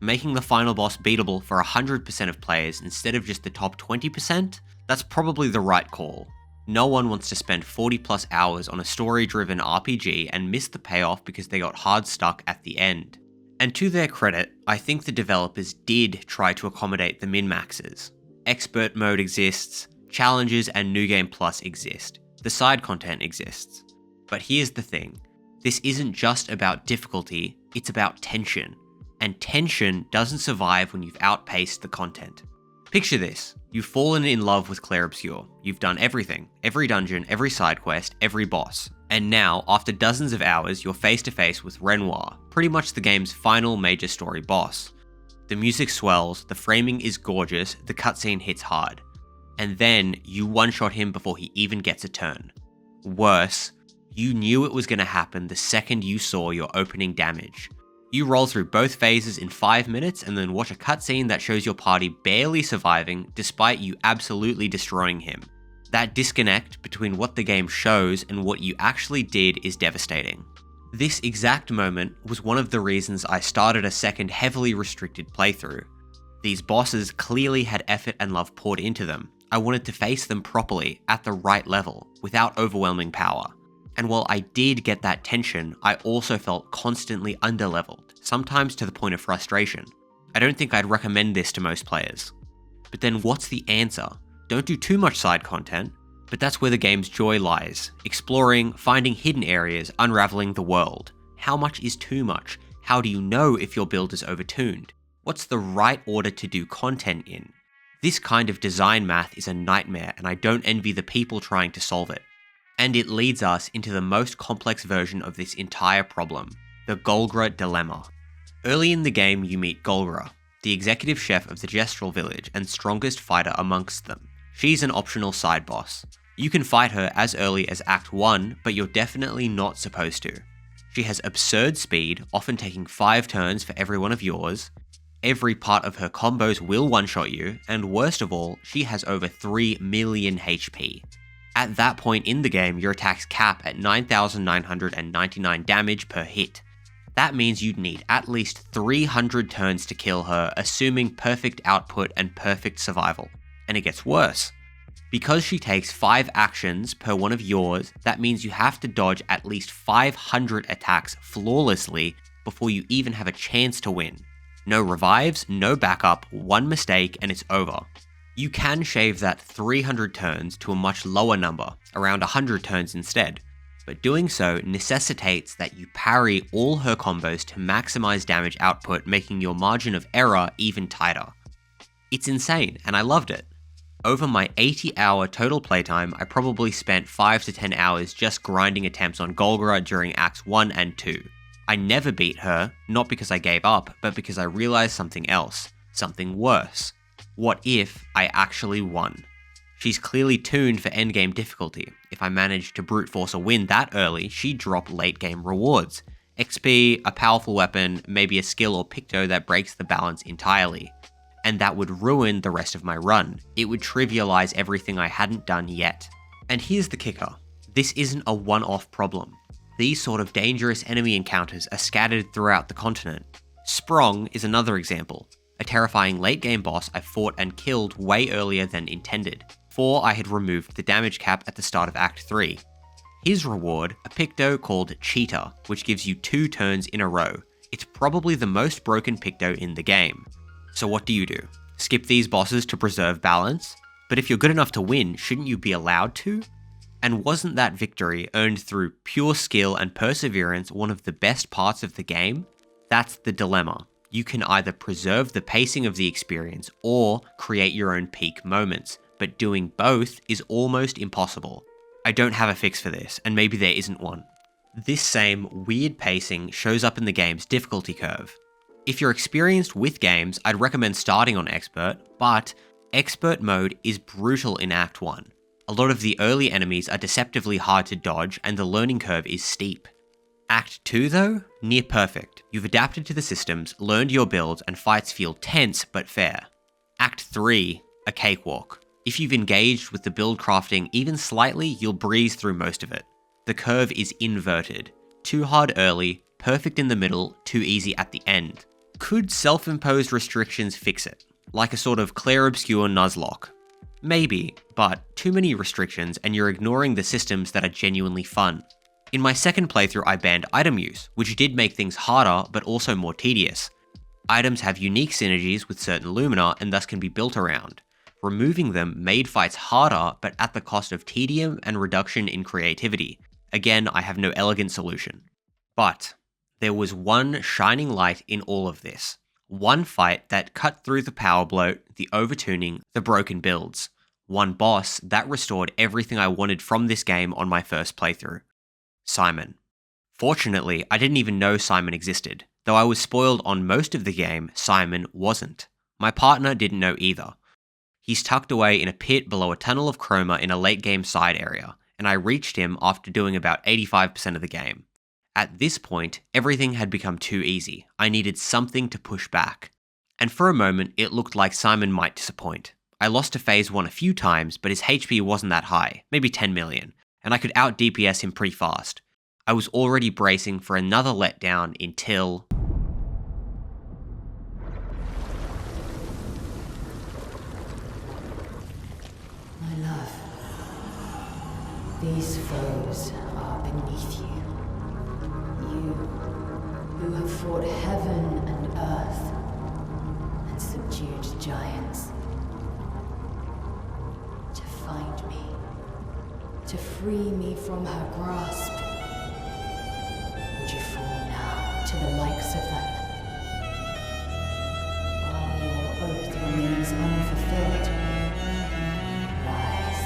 Making the final boss beatable for 100% of players instead of just the top 20%? That's probably the right call. No one wants to spend 40 plus hours on a story-driven RPG and miss the payoff because they got hard stuck at the end. And to their credit, I think the developers did try to accommodate the min-maxes. Expert mode exists, challenges and New Game Plus exist, the side content exists. But here's the thing, this isn't just about difficulty, it's about tension. And tension doesn't survive when you've outpaced the content. Picture this, you've fallen in love with Clair Obscur, you've done everything, every dungeon, every side quest, every boss. And now, after dozens of hours, you're face to face with Renoir, pretty much the game's final major story boss. The music swells, the framing is gorgeous, the cutscene hits hard. And then, you one-shot him before he even gets a turn. Worse, you knew it was going to happen the second you saw your opening damage. You roll through both phases in 5 minutes and then watch a cutscene that shows your party barely surviving despite you absolutely destroying him. That disconnect between what the game shows and what you actually did is devastating. This exact moment was one of the reasons I started a second heavily restricted playthrough. These bosses clearly had effort and love poured into them. I wanted to face them properly, at the right level, without overwhelming power. And while I did get that tension, I also felt constantly underleveled, sometimes to the point of frustration. I don't think I'd recommend this to most players. But then what's the answer? Don't do too much side content, but that's where the game's joy lies. Exploring, finding hidden areas, unraveling the world. How much is too much? How do you know if your build is overtuned? What's the right order to do content in? This kind of design math is a nightmare, and I don't envy the people trying to solve it. And it leads us into the most complex version of this entire problem. the Golgra Dilemma. Early in the game, you meet Golgra, the executive chef of the Gestural village and strongest fighter amongst them. She's an optional side boss. You can fight her as early as Act 1, but you're definitely not supposed to. She has absurd speed, often taking 5 turns for every one of yours. Every part of her combos will one-shot you, and worst of all, she has over 3 million HP. At that point in the game, your attacks cap at 9,999 damage per hit. That means you'd need at least 300 turns to kill her, assuming perfect output and perfect survival. And it gets worse. Because she takes 5 actions per one of yours, that means you have to dodge at least 500 attacks flawlessly before you even have a chance to win. No revives, no backup, one mistake and it's over. You can shave that 300 turns to a much lower number, around 100 turns instead, but doing so necessitates that you parry all her combos to maximize damage output, making your margin of error even tighter. It's insane, and I loved it. Over my 80-hour total playtime, I probably spent 5 to 10 hours just grinding attempts on Golgra during Acts 1 and 2. I never beat her, not because I gave up, but because I realized something else, something worse. What if I actually won? She's clearly tuned for endgame difficulty. If I managed to brute force a win that early, she'd drop late game rewards. XP, a powerful weapon, maybe a skill or picto that breaks the balance entirely. And that would ruin the rest of my run. It would trivialize everything I hadn't done yet. And here's the kicker. This isn't a one-off problem. These sort of dangerous enemy encounters are scattered throughout the continent. Sprong is another example. A terrifying late game boss I fought and killed way earlier than intended, before I had removed the damage cap at the start of Act 3. His reward, a picto called Cheetah, which gives you 2 turns in a row. It's probably the most broken picto in the game. So what do? Skip these bosses to preserve balance? But if you're good enough to win, shouldn't you be allowed to? And wasn't that victory earned through pure skill and perseverance one of the best parts of the game? That's the dilemma. You can either preserve the pacing of the experience or create your own peak moments, but doing both is almost impossible. I don't have a fix for this, and maybe there isn't one. This same weird pacing shows up in the game's difficulty curve. If you're experienced with games, I'd recommend starting on Expert, but Expert mode is brutal in Act 1. A lot of the early enemies are deceptively hard to dodge and the learning curve is steep. Act 2 though, near perfect. You've adapted to the systems, learned your builds, and fights feel tense but fair. Act 3, a cakewalk. If you've engaged with the build crafting even slightly, you'll breeze through most of it. The curve is inverted. Too hard early, perfect in the middle, too easy at the end. Could self-imposed restrictions fix it? Like a sort of Clair Obscur Nuzlocke? Maybe, but too many restrictions and you're ignoring the systems that are genuinely fun. In my second playthrough I banned item use, which did make things harder but also more tedious. Items have unique synergies with certain lumina and thus can be built around. Removing them made fights harder but at the cost of tedium and reduction in creativity. Again, I have no elegant solution. But there was one shining light in all of this. One fight that cut through the power bloat, the overtuning, the broken builds. One boss that restored everything I wanted from this game on my first playthrough. Simon. Fortunately, I didn't even know Simon existed. Though I was spoiled on most of the game, Simon wasn't. My partner didn't know either. He's tucked away in a pit below a tunnel of chroma in a late game side area, and I reached him after doing about 85% of the game. At this point, everything had become too easy. I needed something to push back. And for a moment, it looked like Simon might disappoint. I lost to phase 1 a few times, but his HP wasn't that high, maybe 10 million, and I could out DPS him pretty fast. I was already bracing for another letdown until... My love, these foes are beneath you. You who have fought heaven and earth and subdued giants. To find me, to free me from her grasp. Would you fall now to the likes of them? While your oath remains unfulfilled, rise.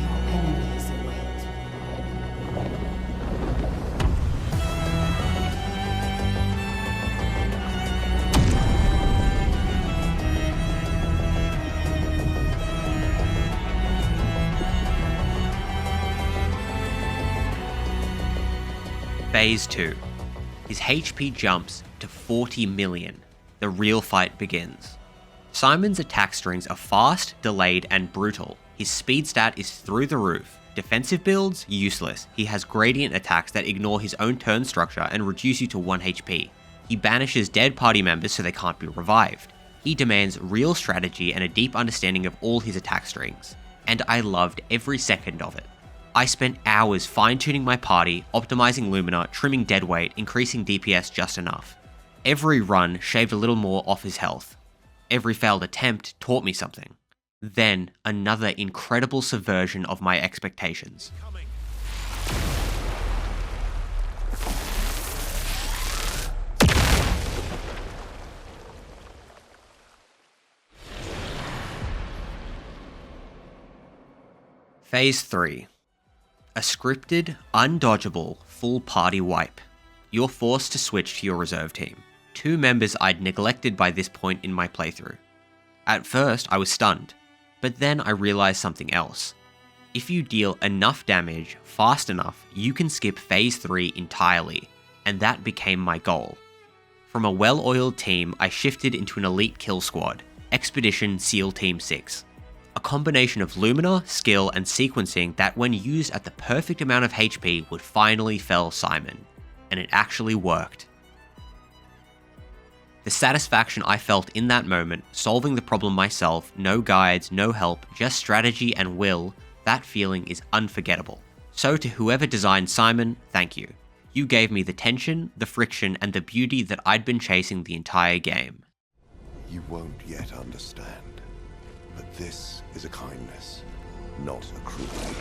Your enemies await. Phase 2. His HP jumps to 40 million. The real fight begins. Simon's attack strings are fast, delayed, and brutal. His speed stat is through the roof. Defensive builds? Useless. He has gradient attacks that ignore his own turn structure and reduce you to 1 HP. He banishes dead party members so they can't be revived. He demands real strategy and a deep understanding of all his attack strings. And I loved every second of it. I spent hours fine-tuning my party, optimizing Lumina, trimming deadweight, increasing DPS just enough. Every run shaved a little more off his health. Every failed attempt taught me something. Then, another incredible subversion of my expectations. Phase 3. A scripted, undodgeable, full party wipe. You're forced to switch to your reserve team. 2 members I'd neglected by this point in my playthrough. At first, I was stunned, but then I realized something else. If you deal enough damage fast enough, you can skip Phase 3 entirely, and that became my goal. From a well-oiled team, I shifted into an elite kill squad, Expedition SEAL Team 6. A combination of Lumina, skill, and sequencing that when used at the perfect amount of HP would finally fell Simon. And it actually worked. The satisfaction I felt in that moment, solving the problem myself, no guides, no help, just strategy and will, that feeling is unforgettable. So to whoever designed Simon, thank you. You gave me the tension, the friction, and the beauty that I'd been chasing the entire game. You won't yet understand, but this is a kindness, not a cruelty.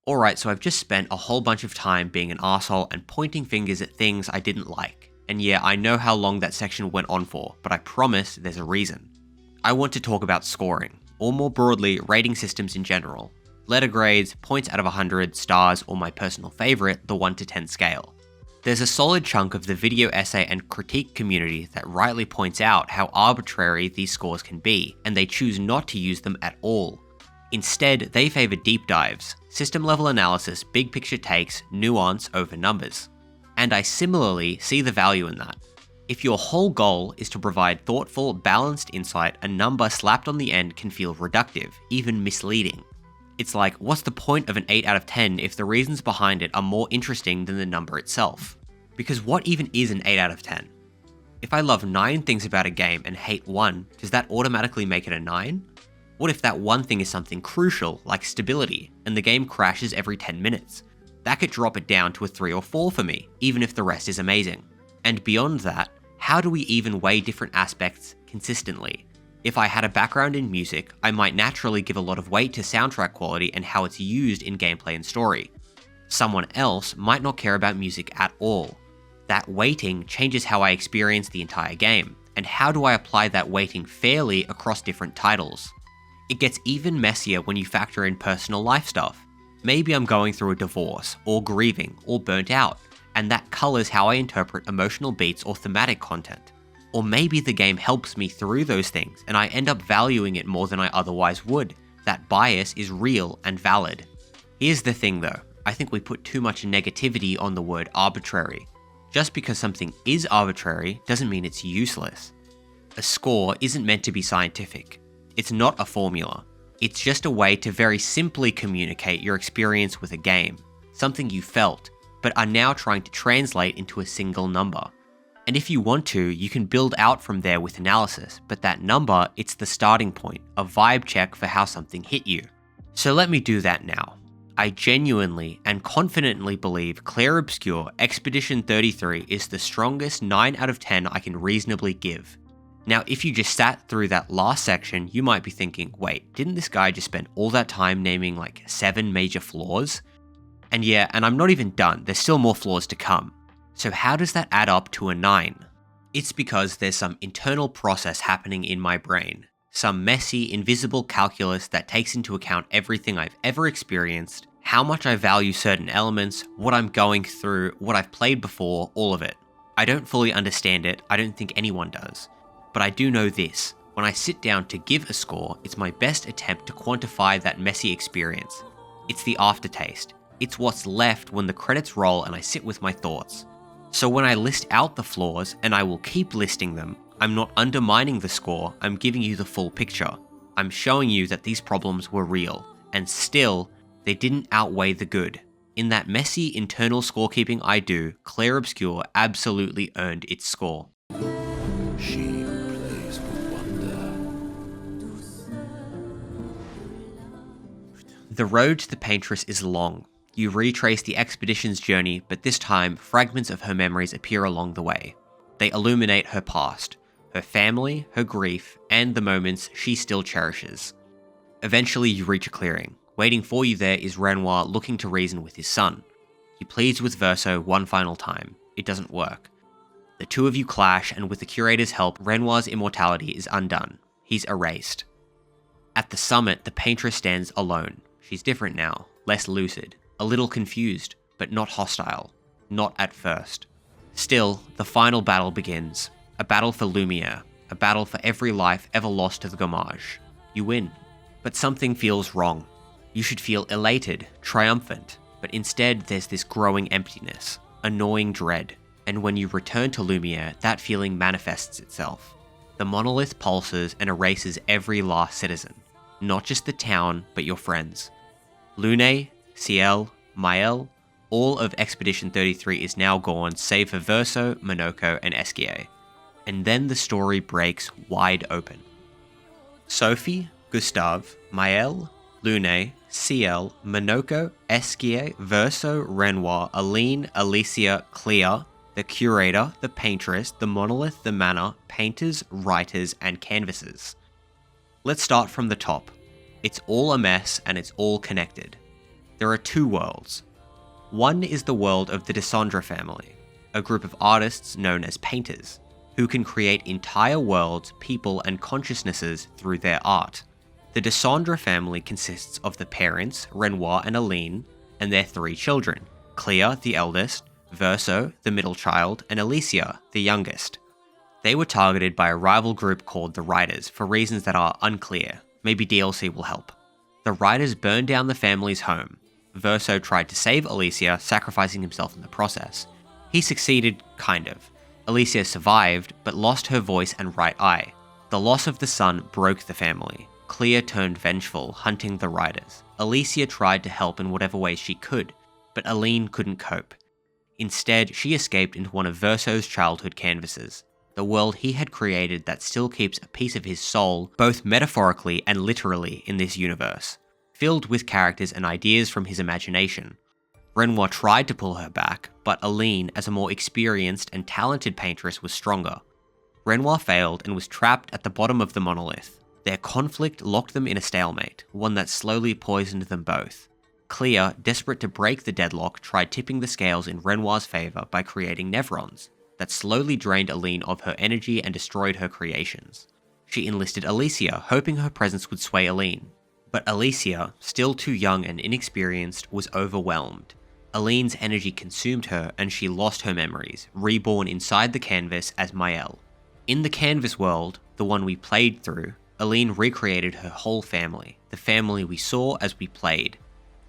Alright, so I've just spent a whole bunch of time being an arsehole and pointing fingers at things I didn't like. And yeah, I know how long that section went on for, but I promise there's a reason. I want to talk about scoring, or more broadly, rating systems in general. Letter grades, points out of 100, stars, or my personal favourite, the 1 to 10 scale. There's a solid chunk of the video essay and critique community that rightly points out how arbitrary these scores can be, and they choose not to use them at all. Instead, they favour deep dives, system level analysis, big picture takes, nuance over numbers. And I similarly see the value in that. If your whole goal is to provide thoughtful, balanced insight, a number slapped on the end can feel reductive, even misleading. It's like, what's the point of an 8 out of 10 if the reasons behind it are more interesting than the number itself? Because what even is an 8 out of 10? If I love 9 things about a game and hate 1, does that automatically make it a 9? What if that one thing is something crucial, like stability, and the game crashes every 10 minutes? That could drop it down to a 3 or 4 for me, even if the rest is amazing. And beyond that, how do we even weigh different aspects consistently? If I had a background in music, I might naturally give a lot of weight to soundtrack quality and how it's used in gameplay and story. Someone else might not care about music at all. That weighting changes how I experience the entire game, and how do I apply that weighting fairly across different titles? It gets even messier when you factor in personal life stuff. Maybe I'm going through a divorce, or grieving, or burnt out, and that colours how I interpret emotional beats or thematic content. Or maybe the game helps me through those things, and I end up valuing it more than I otherwise would. That bias is real and valid. Here's the thing though, I think we put too much negativity on the word arbitrary. Just because something is arbitrary doesn't mean it's useless. A score isn't meant to be scientific. It's not a formula. It's just a way to very simply communicate your experience with a game, something you felt, but are now trying to translate into a single number. And if you want to, you can build out from there with analysis, but that number, it's the starting point, a vibe check for how something hit you. So let me do that now. I genuinely and confidently believe Clair Obscur Expedition 33 is the strongest 9 out of 10 I can reasonably give. Now, if you just sat through that last section, you might be thinking, wait, didn't this guy just spend all that time naming like 7 major flaws? And yeah, and I'm not even done, there's still more flaws to come. So how does that add up to a 9? It's because there's some internal process happening in my brain. Some messy, invisible calculus that takes into account everything I've ever experienced, how much I value certain elements, what I'm going through, what I've played before, all of it. I don't fully understand it, I don't think anyone does. But I do know this, when I sit down to give a score, it's my best attempt to quantify that messy experience. It's the aftertaste. It's what's left when the credits roll and I sit with my thoughts. So when I list out the flaws, and I will keep listing them, I'm not undermining the score, I'm giving you the full picture. I'm showing you that these problems were real, and still, they didn't outweigh the good. In that messy internal scorekeeping I do, Clair Obscur absolutely earned its score. She who plays with wonder. The road to the Paintress is long. You retrace the expedition's journey, but this time, fragments of her memories appear along the way. They illuminate her past, her family, her grief, and the moments she still cherishes. Eventually, you reach a clearing. Waiting for you there is Renoir looking to reason with his son. He pleads with Verso one final time. It doesn't work. The two of you clash, and with the curator's help, Renoir's immortality is undone. He's erased. At the summit, the Paintress stands alone. She's different now, less lucid, a little confused, but not hostile. Not at first. Still, the final battle begins. A battle for Lumiere. A battle for every life ever lost to the Gommage. You win. But something feels wrong. You should feel elated, triumphant, but instead there's this growing emptiness, a gnawing dread, and when you return to Lumiere, that feeling manifests itself. The monolith pulses and erases every last citizen, not just the town, but your friends. Lune, Ciel, Mael, all of Expedition 33 is now gone save for Verso, Monoko, and Esquier. And then the story breaks wide open. Sophie, Gustave, Mael, Lune, Ciel, Monoko, Esquier, Verso, Renoir, Aline, Alicia, Clair, the Curator, the Paintress, the Monolith, the Manor, Painters, Writers, and Canvassers. Let's start from the top. It's all a mess and it's all connected. There are two worlds. One is the world of the Descendre family, a group of artists known as painters, who can create entire worlds, people, and consciousnesses through their art. The Descendre family consists of the parents, Renoir and Aline, and their three children, Clair, the eldest, Verso, the middle child, and Alicia, the youngest. They were targeted by a rival group called the Writers for reasons that are unclear. Maybe DLC will help. The Writers burned down the family's home. Verso tried to save Alicia, sacrificing himself in the process. He succeeded, kind of. Alicia survived, but lost her voice and right eye. The loss of the son broke the family. Clair turned vengeful, hunting the Writers. Alicia tried to help in whatever way she could, but Aline couldn't cope. Instead, she escaped into one of Verso's childhood canvases, the world he had created that still keeps a piece of his soul, both metaphorically and literally, in this universe, filled with characters and ideas from his imagination. Renoir tried to pull her back, but Aline, as a more experienced and talented paintress, was stronger. Renoir failed and was trapped at the bottom of the monolith. Their conflict locked them in a stalemate, one that slowly poisoned them both. Clair, desperate to break the deadlock, tried tipping the scales in Renoir's favour by creating Nevrons, that slowly drained Aline of her energy and destroyed her creations. She enlisted Alicia, hoping her presence would sway Aline. But Alicia, still too young and inexperienced, was overwhelmed. Aline's energy consumed her and she lost her memories, reborn inside the canvas as Mael. In the canvas world, the one we played through, Aline recreated her whole family, the family we saw as we played.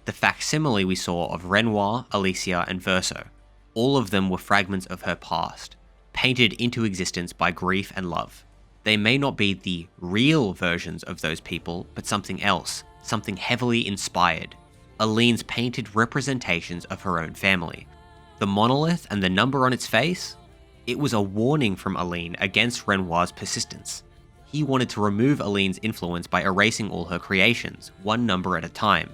The facsimile we saw of Renoir, Alicia, and Verso. All of them were fragments of her past, painted into existence by grief and love. They may not be the real versions of those people, but something else, something heavily inspired. Aline's painted representations of her own family. The monolith and the number on its face? It was a warning from Aline against Renoir's persistence. He wanted to remove Aline's influence by erasing all her creations, one number at a time.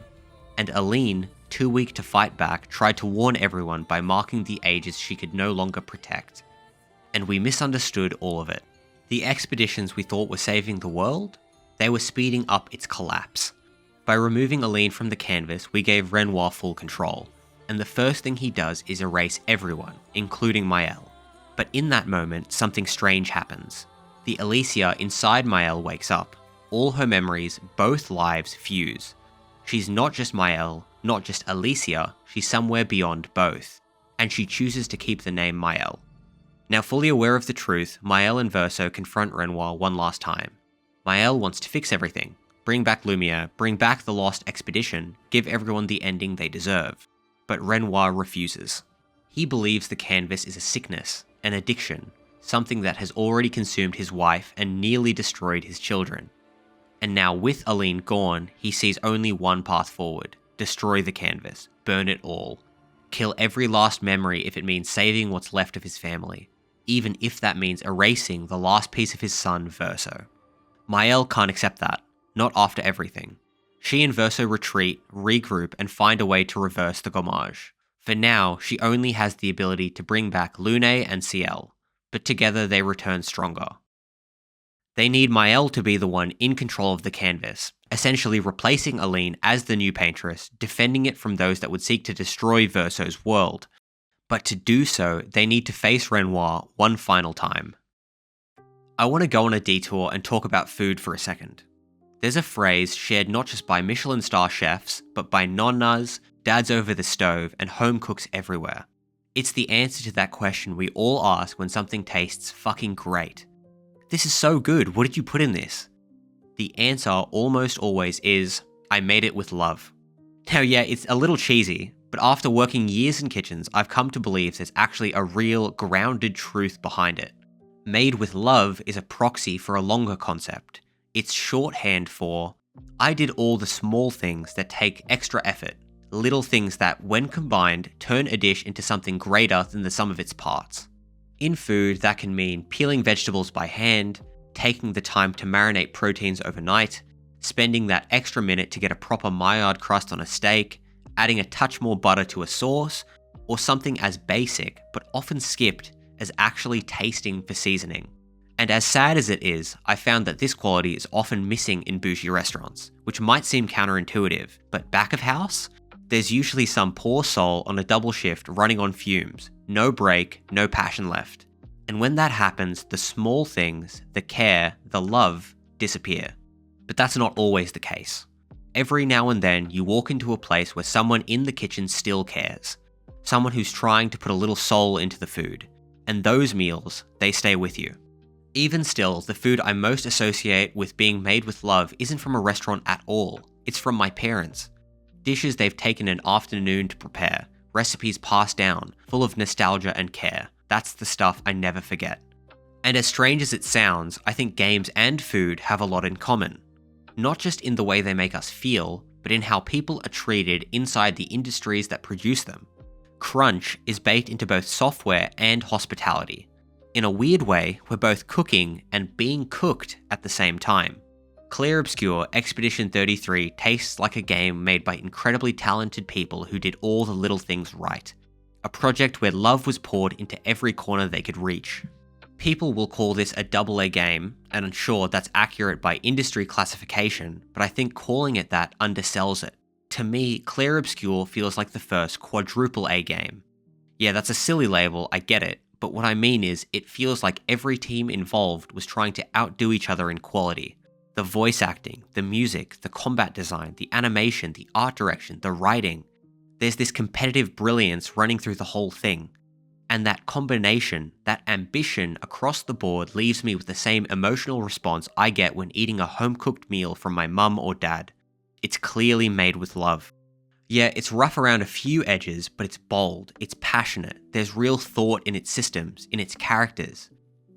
And Aline, too weak to fight back, tried to warn everyone by marking the ages she could no longer protect. And we misunderstood all of it. The expeditions we thought were saving the world? They were speeding up its collapse. By removing Aline from the canvas, we gave Renoir full control, and the first thing he does is erase everyone, including Mael. But in that moment, something strange happens. The Alicia inside Mael wakes up. All her memories, both lives, fuse. She's not just Mael, not just Alicia, she's somewhere beyond both, and she chooses to keep the name Mael. Now fully aware of the truth, Mael and Verso confront Renoir one last time. Mael wants to fix everything, bring back Lumiere, bring back the lost expedition, give everyone the ending they deserve. but Renoir refuses. He believes the canvas is a sickness, an addiction, something that has already consumed his wife and nearly destroyed his children. And now with Aline gone, he sees only one path forward: destroy the canvas, burn it all, kill every last memory if it means saving what's left of his family, even if that means erasing the last piece of his son, Verso. Maëlle can't accept that, not after everything. She and Verso retreat, regroup, and find a way to reverse the gommage. For now, she only has the ability to bring back Lune and Ciel, but together they return stronger. They need Maëlle to be the one in control of the canvas, essentially replacing Aline as the new paintress, defending it from those that would seek to destroy Verso's world. But to do so, they need to face Renoir one final time. I want to go on a detour and talk about food for a second. There's a phrase shared not just by Michelin star chefs, but by nonnas, dads over the stove, and home cooks everywhere. It's the answer to that question we all ask when something tastes fucking great. This is so good, what did you put in this? The answer almost always is, I made it with love. Now yeah, it's a little cheesy, but after working years in kitchens, I've come to believe there's actually a real, grounded truth behind it. Made with love is a proxy for a longer concept. It's shorthand for, I did all the small things that take extra effort, little things that, when combined, turn a dish into something greater than the sum of its parts. In food, that can mean peeling vegetables by hand, taking the time to marinate proteins overnight, spending that extra minute to get a proper Maillard crust on a steak, adding a touch more butter to a sauce, or something as basic, but often skipped, as actually tasting for seasoning. And as sad as it is, I found that this quality is often missing in bougie restaurants, which might seem counterintuitive, but back of house, there's usually some poor soul on a double shift running on fumes, no break, no passion left. And when that happens, the small things, the care, the love, disappear. But that's not always the case. Every now and then, you walk into a place where someone in the kitchen still cares. Someone who's trying to put a little soul into the food. And those meals, they stay with you. Even still, the food I most associate with being made with love isn't from a restaurant at all. It's from my parents. Dishes they've taken an afternoon to prepare, recipes passed down, full of nostalgia and care. That's the stuff I never forget. And as strange as it sounds, I think games and food have a lot in common. Not just in the way they make us feel, but in how people are treated inside the industries that produce them. Crunch is baked into both software and hospitality. In a weird way, we're both cooking and being cooked at the same time. Clair Obscur Expedition 33 tastes like a game made by incredibly talented people who did all the little things right. A project where love was poured into every corner they could reach. People will call this a AA game, and I'm sure that's accurate by industry classification, but I think calling it that undersells it. To me, Clair Obscur feels like the first quadruple A game. Yeah, that's a silly label, I get it, but what I mean is, it feels like every team involved was trying to outdo each other in quality. The voice acting, the music, the combat design, the animation, the art direction, the writing. There's this competitive brilliance running through the whole thing. And that combination, that ambition across the board leaves me with the same emotional response I get when eating a home-cooked meal from my mum or dad. It's clearly made with love. Yeah, it's rough around a few edges, but it's bold, it's passionate, there's real thought in its systems, in its characters.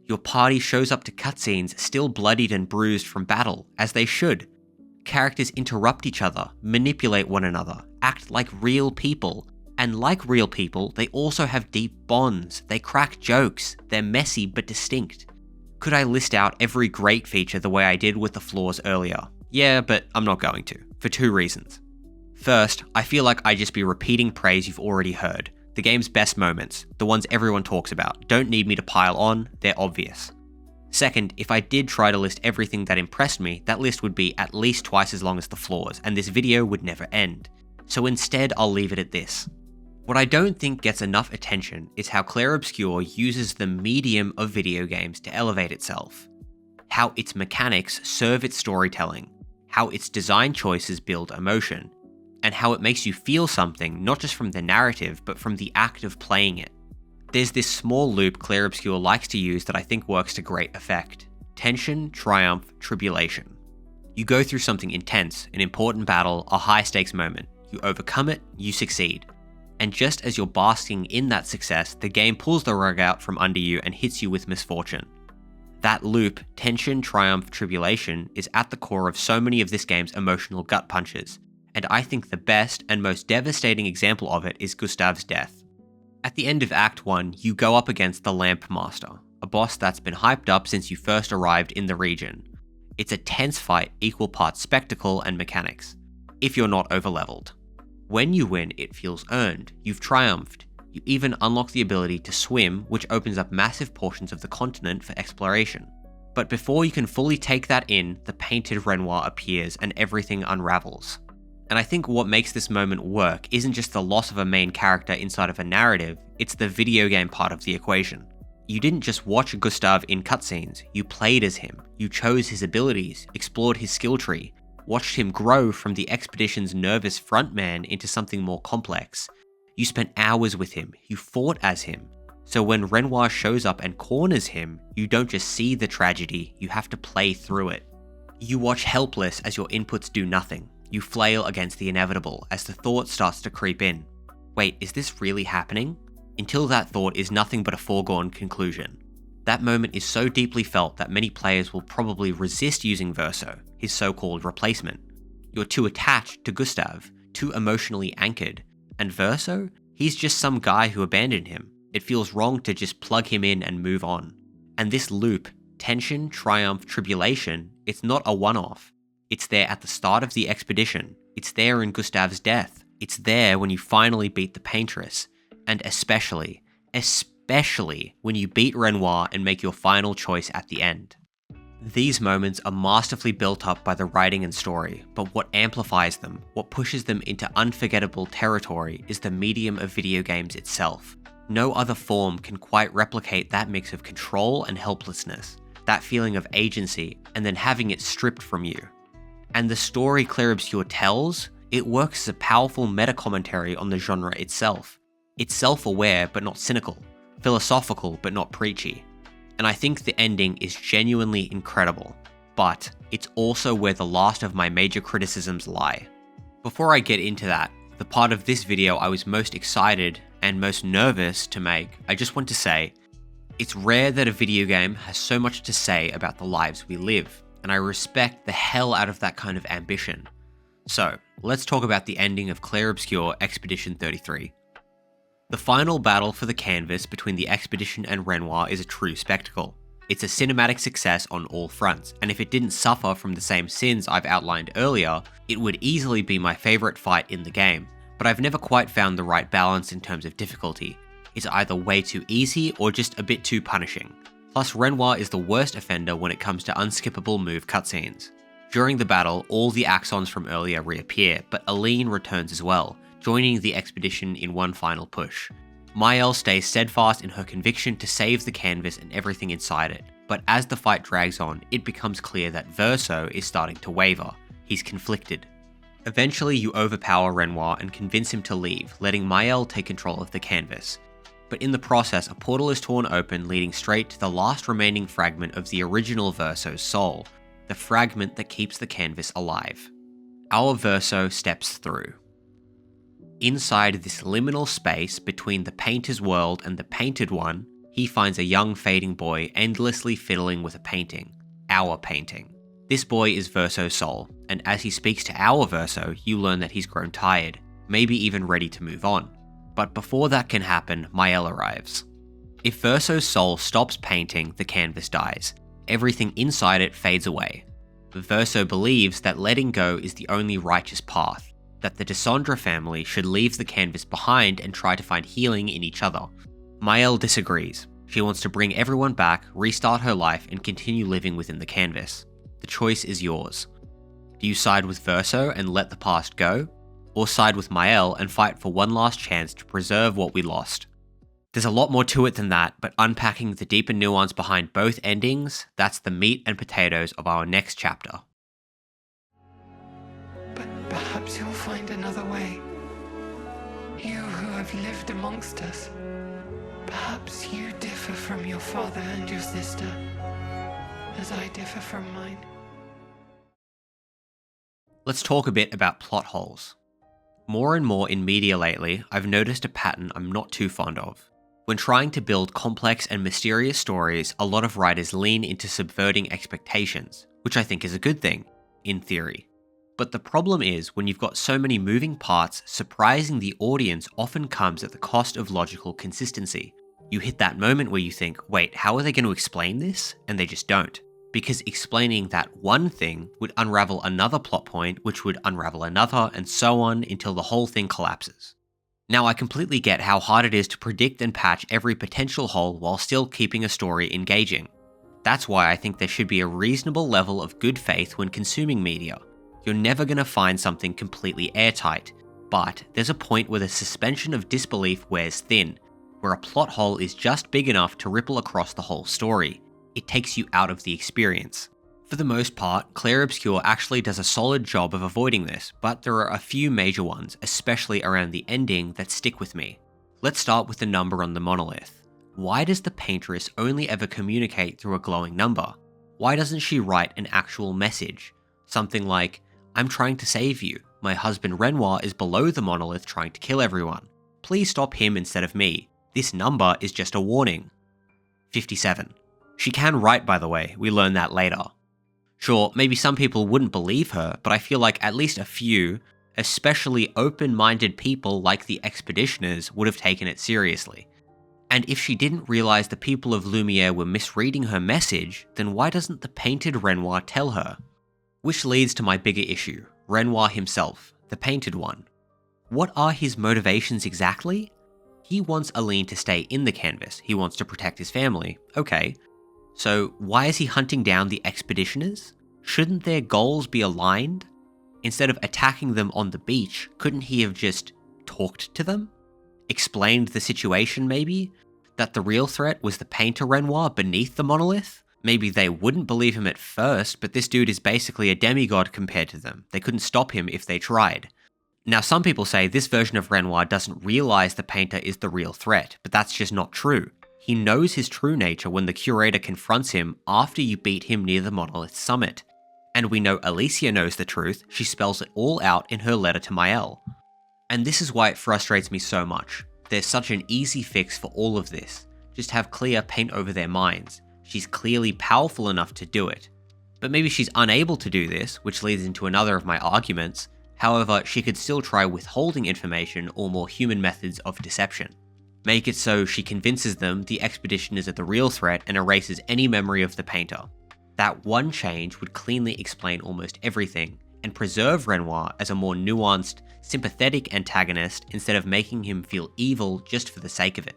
Your party shows up to cutscenes still bloodied and bruised from battle, as they should. Characters interrupt each other, manipulate one another, act like real people. And like real people, they also have deep bonds, they crack jokes, they're messy but distinct. Could I list out every great feature the way I did with the flaws earlier? Yeah, but I'm not going to, for two reasons. First, I feel like I'd just be repeating praise you've already heard. The game's best moments, the ones everyone talks about, don't need me to pile on, they're obvious. Second, if I did try to list everything that impressed me, that list would be at least twice as long as the flaws, and this video would never end. So instead, I'll leave it at this. What I don't think gets enough attention is how Clair Obscur uses the medium of video games to elevate itself. How its mechanics serve its storytelling, how its design choices build emotion, and how it makes you feel something not just from the narrative, but from the act of playing it. There's this small loop Clair Obscur likes to use that I think works to great effect. Tension, triumph, tribulation. You go through something intense, an important battle, a high-stakes moment. You overcome it, you succeed. And just as you're basking in that success, the game pulls the rug out from under you and hits you with misfortune. That loop, tension, triumph, tribulation, is at the core of so many of this game's emotional gut punches, and I think the best and most devastating example of it is Gustav's death. At the end of Act 1, you go up against the Lamp Master, a boss that's been hyped up since you first arrived in the region. It's a tense fight, equal parts spectacle and mechanics, if you're not overleveled. When you win, it feels earned, you've triumphed. You even unlock the ability to swim, which opens up massive portions of the continent for exploration. But before you can fully take that in, the painted Renoir appears and everything unravels. And I think what makes this moment work isn't just the loss of a main character inside of a narrative, it's the video game part of the equation. You didn't just watch Gustav in cutscenes, you played as him, you chose his abilities, explored his skill tree, watched him grow from the expedition's nervous frontman into something more complex. You spent hours with him, you fought as him. So when Renoir shows up and corners him, you don't just see the tragedy, you have to play through it. You watch helpless as your inputs do nothing. You flail against the inevitable as the thought starts to creep in. Wait, is this really happening? Until that thought is nothing but a foregone conclusion. That moment is so deeply felt that many players will probably resist using Verso, his so-called replacement. You're too attached to Gustav, too emotionally anchored, and Verso? He's just some guy who abandoned him. It feels wrong to just plug him in and move on. And this loop, tension, triumph, tribulation, it's not a one-off. It's there at the start of the expedition. It's there in Gustav's death. It's there when you finally beat the Paintress. And especially when you beat Renoir and make your final choice at the end. These moments are masterfully built up by the writing and story, but what amplifies them, what pushes them into unforgettable territory, is the medium of video games itself. No other form can quite replicate that mix of control and helplessness, that feeling of agency, and then having it stripped from you. And the story Clair Obscur tells, it works as a powerful meta-commentary on the genre itself. It's self-aware but not cynical, philosophical but not preachy. And I think the ending is genuinely incredible, but it's also where the last of my major criticisms lie. Before I get into that, the part of this video I was most excited and most nervous to make, I just want to say, it's rare that a video game has so much to say about the lives we live, and I respect the hell out of that kind of ambition. So, let's talk about the ending of Clair Obscur Expedition 33. The final battle for the canvas between the expedition and Renoir is a true spectacle. It's a cinematic success on all fronts, and if it didn't suffer from the same sins I've outlined earlier, it would easily be my favourite fight in the game, but I've never quite found the right balance in terms of difficulty. It's either way too easy or just a bit too punishing. Plus, Renoir is the worst offender when it comes to unskippable move cutscenes. During the battle, all the Axons from earlier reappear, but Aline returns as well, joining the expedition in one final push. Maëlle stays steadfast in her conviction to save the canvas and everything inside it, but as the fight drags on, it becomes clear that Verso is starting to waver. He's conflicted. Eventually, you overpower Renoir and convince him to leave, letting Maëlle take control of the canvas. But in the process, a portal is torn open, leading straight to the last remaining fragment of the original Verso's soul, the fragment that keeps the canvas alive. Our Verso steps through. Inside this liminal space between the painter's world and the painted one, he finds a young fading boy endlessly fiddling with a painting. Our painting. This boy is Verso's soul, and as he speaks to our Verso, you learn that he's grown tired, maybe even ready to move on. But before that can happen, Maëlle arrives. If Verso's soul stops painting, the canvas dies. Everything inside it fades away. Verso believes that letting go is the only righteous path, that the Descendre family should leave the canvas behind and try to find healing in each other. Maëlle disagrees. She wants to bring everyone back, restart her life, and continue living within the canvas. The choice is yours. Do you side with Verso and let the past go? Or side with Maëlle and fight for one last chance to preserve what we lost? There's a lot more to it than that, but unpacking the deeper nuance behind both endings, that's the meat and potatoes of our next chapter. But perhaps you'll find another way. You who have lived amongst us. Perhaps you differ from your father and your sister, as I differ from mine. Let's talk a bit about plot holes. More and more in media lately, I've noticed a pattern I'm not too fond of. When trying to build complex and mysterious stories, a lot of writers lean into subverting expectations, which I think is a good thing, in theory. But the problem is, when you've got so many moving parts, surprising the audience often comes at the cost of logical consistency. You hit that moment where you think, wait, how are they going to explain this? And they just don't. Because explaining that one thing would unravel another plot point, which would unravel another, and so on until the whole thing collapses. Now, I completely get how hard it is to predict and patch every potential hole while still keeping a story engaging. That's why I think there should be a reasonable level of good faith when consuming media. You're never going to find something completely airtight, but there's a point where the suspension of disbelief wears thin, where a plot hole is just big enough to ripple across the whole story. It takes you out of the experience. For the most part, Clair Obscur actually does a solid job of avoiding this, but there are a few major ones, especially around the ending, that stick with me. Let's start with the number on the monolith. Why does the paintress only ever communicate through a glowing number? Why doesn't she write an actual message? Something like, I'm trying to save you. My husband Renoir is below the monolith trying to kill everyone. Please stop him instead of me. This number is just a warning. 57. She can write, by the way, we learn that later. Sure, maybe some people wouldn't believe her, but I feel like at least a few, especially open-minded people like the expeditioners, would have taken it seriously. And if she didn't realize the people of Lumiere were misreading her message, then why doesn't the painted Renoir tell her? Which leads to my bigger issue, Renoir himself, the painted one. What are his motivations exactly? He wants Aline to stay in the canvas, he wants to protect his family, okay. So why is he hunting down the expeditioners? Shouldn't their goals be aligned? Instead of attacking them on the beach, couldn't he have just talked to them? Explained the situation maybe? That the real threat was the painter Renoir beneath the monolith? Maybe they wouldn't believe him at first, but this dude is basically a demigod compared to them. They couldn't stop him if they tried. Now, some people say this version of Renoir doesn't realize the painter is the real threat, but that's just not true. He knows his true nature when the curator confronts him after you beat him near the monolith's summit. And we know Alicia knows the truth, she spells it all out in her letter to Maëlle. And this is why it frustrates me so much. There's such an easy fix for all of this. Just have Clair paint over their minds. She's clearly powerful enough to do it. But maybe she's unable to do this, which leads into another of my arguments. However, she could still try withholding information or more human methods of deception. Make it so she convinces them the expeditioners are the real threat and erases any memory of the painter. That one change would cleanly explain almost everything, and preserve Renoir as a more nuanced, sympathetic antagonist instead of making him feel evil just for the sake of it.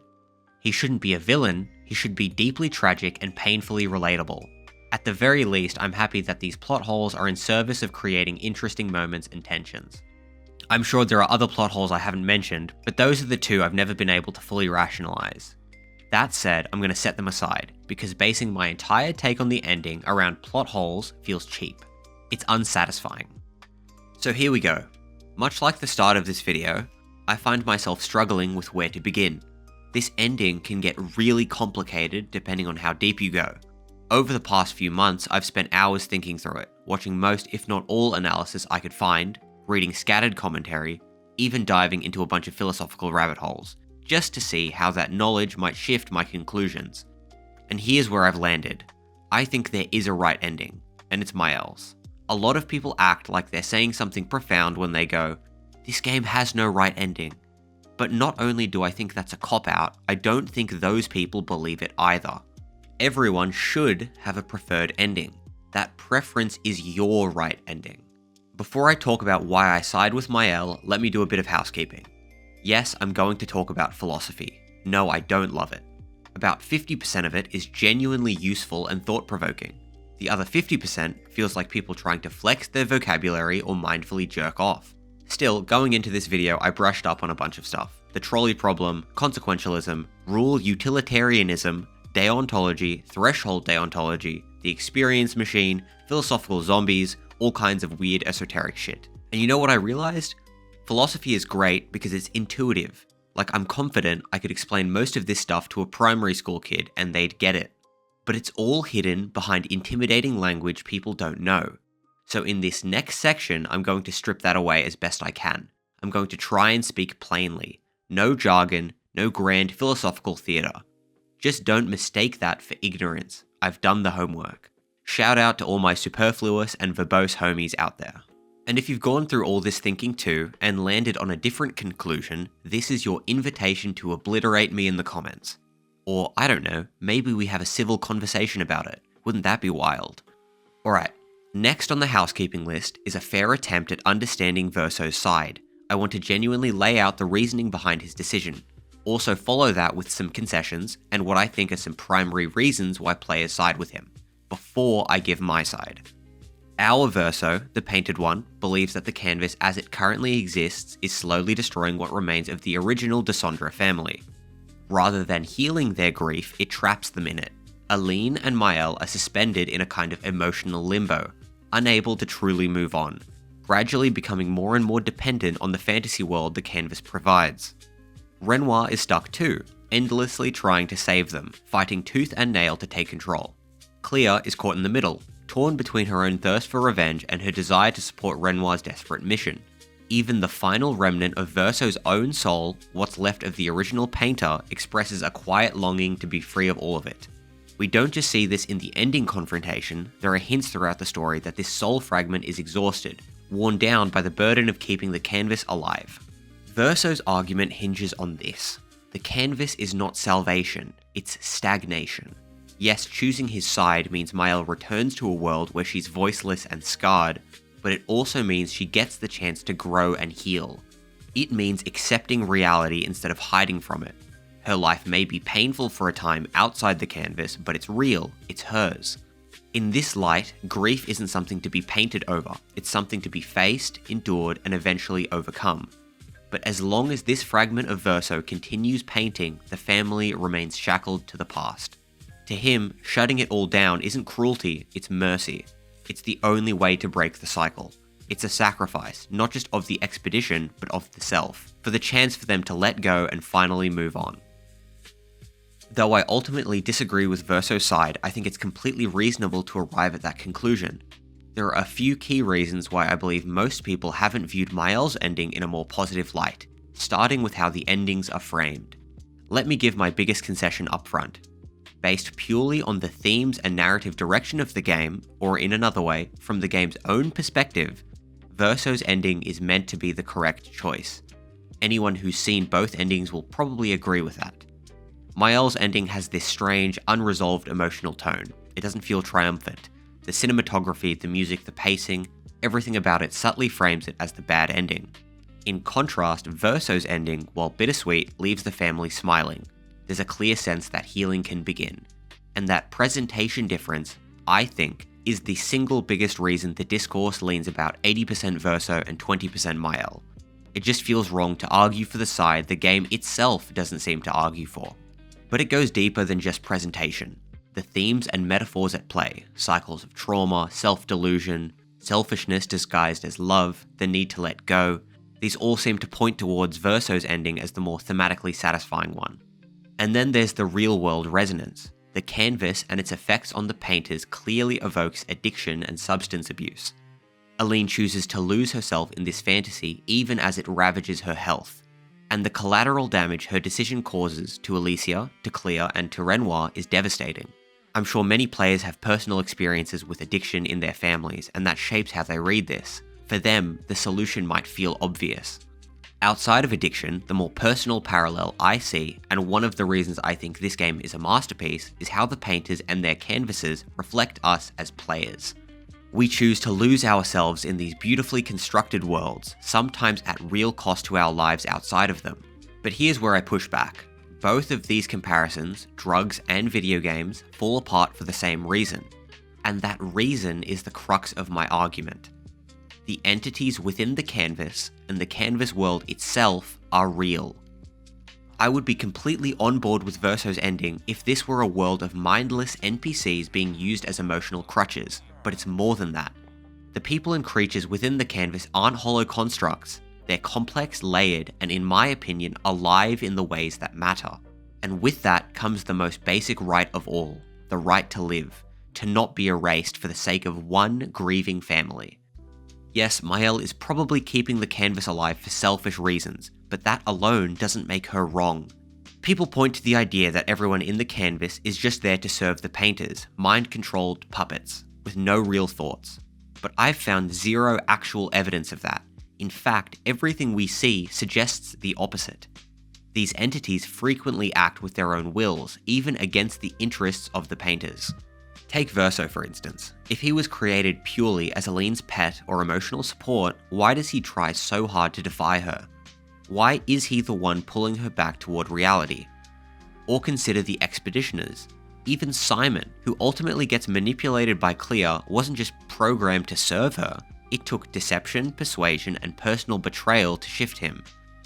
He shouldn't be a villain, he should be deeply tragic and painfully relatable. At the very least, I'm happy that these plot holes are in service of creating interesting moments and tensions. I'm sure there are other plot holes I haven't mentioned, but those are the two I've never been able to fully rationalize. That said, I'm going to set them aside, because basing my entire take on the ending around plot holes feels cheap. It's unsatisfying. So here we go. Much like the start of this video, I find myself struggling with where to begin. This ending can get really complicated depending on how deep you go. Over the past few months, I've spent hours thinking through it, watching most if not all analysis I could find, reading scattered commentary, even diving into a bunch of philosophical rabbit holes, just to see how that knowledge might shift my conclusions. And here's where I've landed. I think there is a right ending, and it's Maëlle's. A lot of people act like they're saying something profound when they go, "This game has no right ending." But not only do I think that's a cop-out, I don't think those people believe it either. Everyone should have a preferred ending. That preference is your right ending. Before I talk about why I side with Maëlle, let me do a bit of housekeeping. Yes, I'm going to talk about philosophy. No, I don't love it. About 50% of it is genuinely useful and thought-provoking. The other 50% feels like people trying to flex their vocabulary or mindfully jerk off. Still, going into this video, I brushed up on a bunch of stuff. The trolley problem, consequentialism, rule utilitarianism, deontology, threshold deontology, the experience machine, philosophical zombies, all kinds of weird esoteric shit. And you know what I realized? Philosophy is great because it's intuitive. Like, I'm confident I could explain most of this stuff to a primary school kid and they'd get it. But it's all hidden behind intimidating language people don't know. So in this next section, I'm going to strip that away as best I can. I'm going to try and speak plainly. No jargon, no grand philosophical theatre. Just don't mistake that for ignorance. I've done the homework. Shout out to all my superfluous and verbose homies out there. And if you've gone through all this thinking too, and landed on a different conclusion, this is your invitation to obliterate me in the comments. Or, I don't know, maybe we have a civil conversation about it. Wouldn't that be wild? Alright, next on the housekeeping list is a fair attempt at understanding Verso's side. I want to genuinely lay out the reasoning behind his decision. Also follow that with some concessions, and what I think are some primary reasons why players side with him, before I give my side. Our Verso, the painted one, believes that the canvas as it currently exists is slowly destroying what remains of the original Descendra family. Rather than healing their grief, it traps them in it. Aline and Maëlle are suspended in a kind of emotional limbo, unable to truly move on, gradually becoming more and more dependent on the fantasy world the canvas provides. Renoir is stuck too, endlessly trying to save them, fighting tooth and nail to take control. Clair is caught in the middle, torn between her own thirst for revenge and her desire to support Renoir's desperate mission. Even the final remnant of Verso's own soul, what's left of the original painter, expresses a quiet longing to be free of all of it. We don't just see this in the ending confrontation, there are hints throughout the story that this soul fragment is exhausted, worn down by the burden of keeping the canvas alive. Verso's argument hinges on this. The canvas is not salvation, it's stagnation. Yes, choosing his side means Maëlle returns to a world where she's voiceless and scarred, but it also means she gets the chance to grow and heal. It means accepting reality instead of hiding from it. Her life may be painful for a time outside the canvas, but it's real, it's hers. In this light, grief isn't something to be painted over, it's something to be faced, endured, and eventually overcome. But as long as this fragment of Verso continues painting, the family remains shackled to the past. To him, shutting it all down isn't cruelty, it's mercy. It's the only way to break the cycle. It's a sacrifice, not just of the expedition, but of the self, for the chance for them to let go and finally move on. Though I ultimately disagree with Verso's side, I think it's completely reasonable to arrive at that conclusion. There are a few key reasons why I believe most people haven't viewed Maëlle's ending in a more positive light, starting with how the endings are framed. Let me give my biggest concession up front. Based purely on the themes and narrative direction of the game, or in another way, from the game's own perspective, Verso's ending is meant to be the correct choice. Anyone who's seen both endings will probably agree with that. Maëlle's ending has this strange, unresolved emotional tone. It doesn't feel triumphant. The cinematography, the music, the pacing, everything about it subtly frames it as the bad ending. In contrast, Verso's ending, while bittersweet, leaves the family smiling. There's a clear sense that healing can begin. And that presentation difference, I think, is the single biggest reason the discourse leans about 80% Verso and 20% Maëlle. It just feels wrong to argue for the side the game itself doesn't seem to argue for. But it goes deeper than just presentation. The themes and metaphors at play, cycles of trauma, self-delusion, selfishness disguised as love, the need to let go, these all seem to point towards Verso's ending as the more thematically satisfying one. And then there's the real-world resonance. The canvas and its effects on the painters clearly evokes addiction and substance abuse. Aline chooses to lose herself in this fantasy even as it ravages her health. And the collateral damage her decision causes to Alicia, to Clair, and to Renoir is devastating. I'm sure many players have personal experiences with addiction in their families, and that shapes how they read this. For them, the solution might feel obvious. Outside of addiction, the more personal parallel I see, and one of the reasons I think this game is a masterpiece, is how the painters and their canvases reflect us as players. We choose to lose ourselves in these beautifully constructed worlds, sometimes at real cost to our lives outside of them. But here's where I push back. Both of these comparisons, drugs and video games, fall apart for the same reason. And that reason is the crux of my argument. The entities within the canvas and the canvas world itself are real. I would be completely on board with Verso's ending if this were a world of mindless NPCs being used as emotional crutches, but it's more than that. The people and creatures within the canvas aren't hollow constructs. They're complex, layered, and in my opinion, alive in the ways that matter. And with that comes the most basic right of all, the right to live, to not be erased for the sake of one grieving family. Yes, Mael is probably keeping the canvas alive for selfish reasons, but that alone doesn't make her wrong. People point to the idea that everyone in the canvas is just there to serve the painters, mind-controlled puppets, with no real thoughts. But I've found zero actual evidence of that. In fact, everything we see suggests the opposite. These entities frequently act with their own wills, even against the interests of the painters. Take Verso, for instance. If he was created purely as Aline's pet or emotional support, why does he try so hard to defy her? Why is he the one pulling her back toward reality? Or consider the Expeditioners. Even Simon, who ultimately gets manipulated by Clair, wasn't just programmed to serve her. It took deception, persuasion, and personal betrayal to shift him.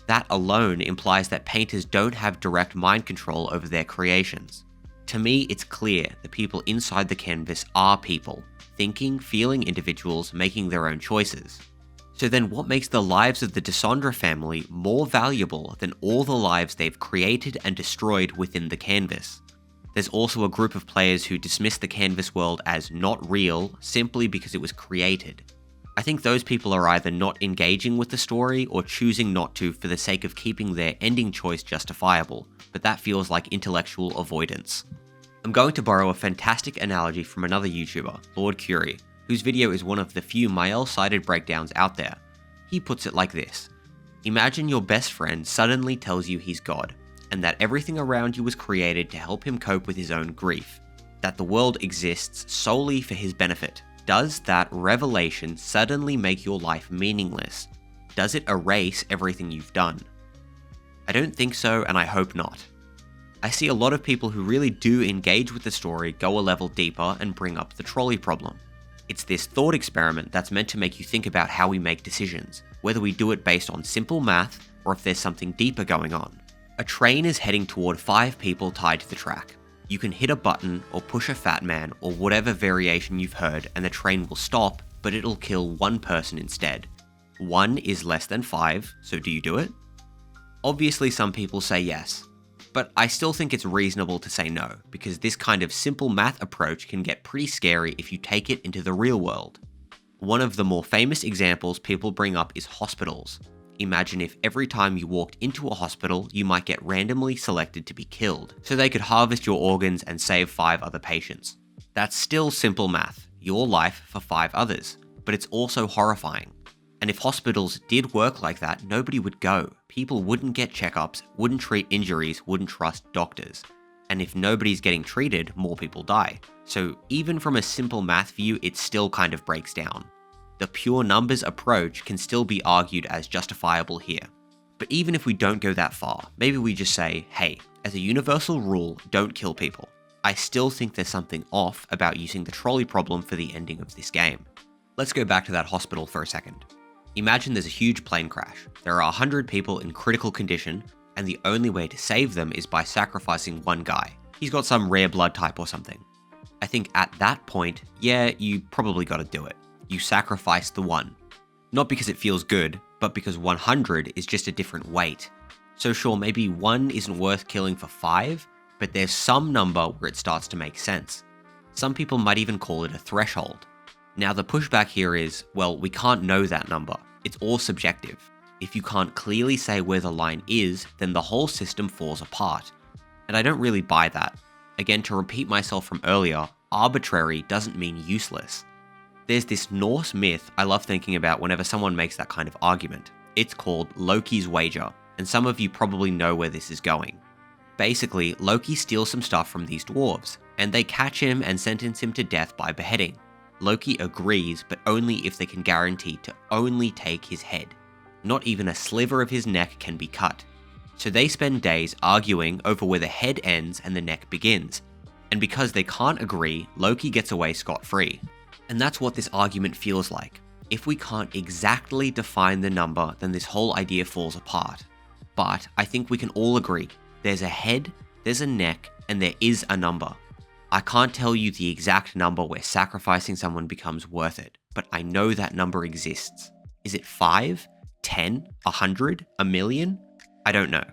That alone implies that painters don't have direct mind control over their creations. To me, it's clear the people inside the canvas are people, thinking, feeling individuals making their own choices. So then what makes the lives of the Dissandra family more valuable than all the lives they've created and destroyed within the canvas? There's also a group of players who dismiss the canvas world as not real simply because it was created. I think those people are either not engaging with the story or choosing not to for the sake of keeping their ending choice justifiable, but that feels like intellectual avoidance. I'm going to borrow a fantastic analogy from another YouTuber, Lord Khury, whose video is one of the few Mael-sided breakdowns out there. He puts it like this: imagine your best friend suddenly tells you he's God, and that everything around you was created to help him cope with his own grief, that the world exists solely for his benefit. Does that revelation suddenly make your life meaningless? Does it erase everything you've done? I don't think so, and I hope not. I see a lot of people who really do engage with the story go a level deeper and bring up the trolley problem. It's this thought experiment that's meant to make you think about how we make decisions, whether we do it based on simple math or if there's something deeper going on. A train is heading toward 5 people tied to the track. You can hit a button or push a fat man or whatever variation you've heard and the train will stop, but it'll kill 1 person instead. 1 is less than 5, so do you do it? Obviously some people say yes, but I still think it's reasonable to say no, because this kind of simple math approach can get pretty scary if you take it into the real world. One of the more famous examples people bring up is hospitals. Imagine if every time you walked into a hospital, you might get randomly selected to be killed, so they could harvest your organs and save 5 other patients. That's still simple math, your life for 5 others, but it's also horrifying. And if hospitals did work like that, nobody would go. People wouldn't get checkups, wouldn't treat injuries, wouldn't trust doctors. And if nobody's getting treated, more people die. So even from a simple math view, it still kind of breaks down. The pure numbers approach can still be argued as justifiable here. But even if we don't go that far, maybe we just say, hey, as a universal rule, don't kill people. I still think there's something off about using the trolley problem for the ending of this game. Let's go back to that hospital for a second. Imagine there's a huge plane crash. There are 100 people in critical condition, and the only way to save them is by sacrificing 1 guy. He's got some rare blood type or something. I think at that point, yeah, you probably gotta do it. You sacrifice the 1. Not because it feels good, but because 100 is just a different weight. So sure, maybe 1 isn't worth killing for 5, but there's some number where it starts to make sense. Some people might even call it a threshold. Now the pushback here is, well, we can't know that number. It's all subjective. If you can't clearly say where the line is, then the whole system falls apart. And I don't really buy that. Again, to repeat myself from earlier, arbitrary doesn't mean useless. There's this Norse myth I love thinking about whenever someone makes that kind of argument. It's called Loki's wager, and some of you probably know where this is going. Basically, Loki steals some stuff from these dwarves, and they catch him and sentence him to death by beheading. Loki agrees, but only if they can guarantee to only take his head. Not even a sliver of his neck can be cut. So they spend days arguing over where the head ends and the neck begins. And because they can't agree, Loki gets away scot-free. And that's what this argument feels like. If we can't exactly define the number, then this whole idea falls apart. But I think we can all agree, there's a head, there's a neck, and there is a number. I can't tell you the exact number where sacrificing someone becomes worth it, but I know that number exists. Is it 5, 10, 100, a million? I don't know.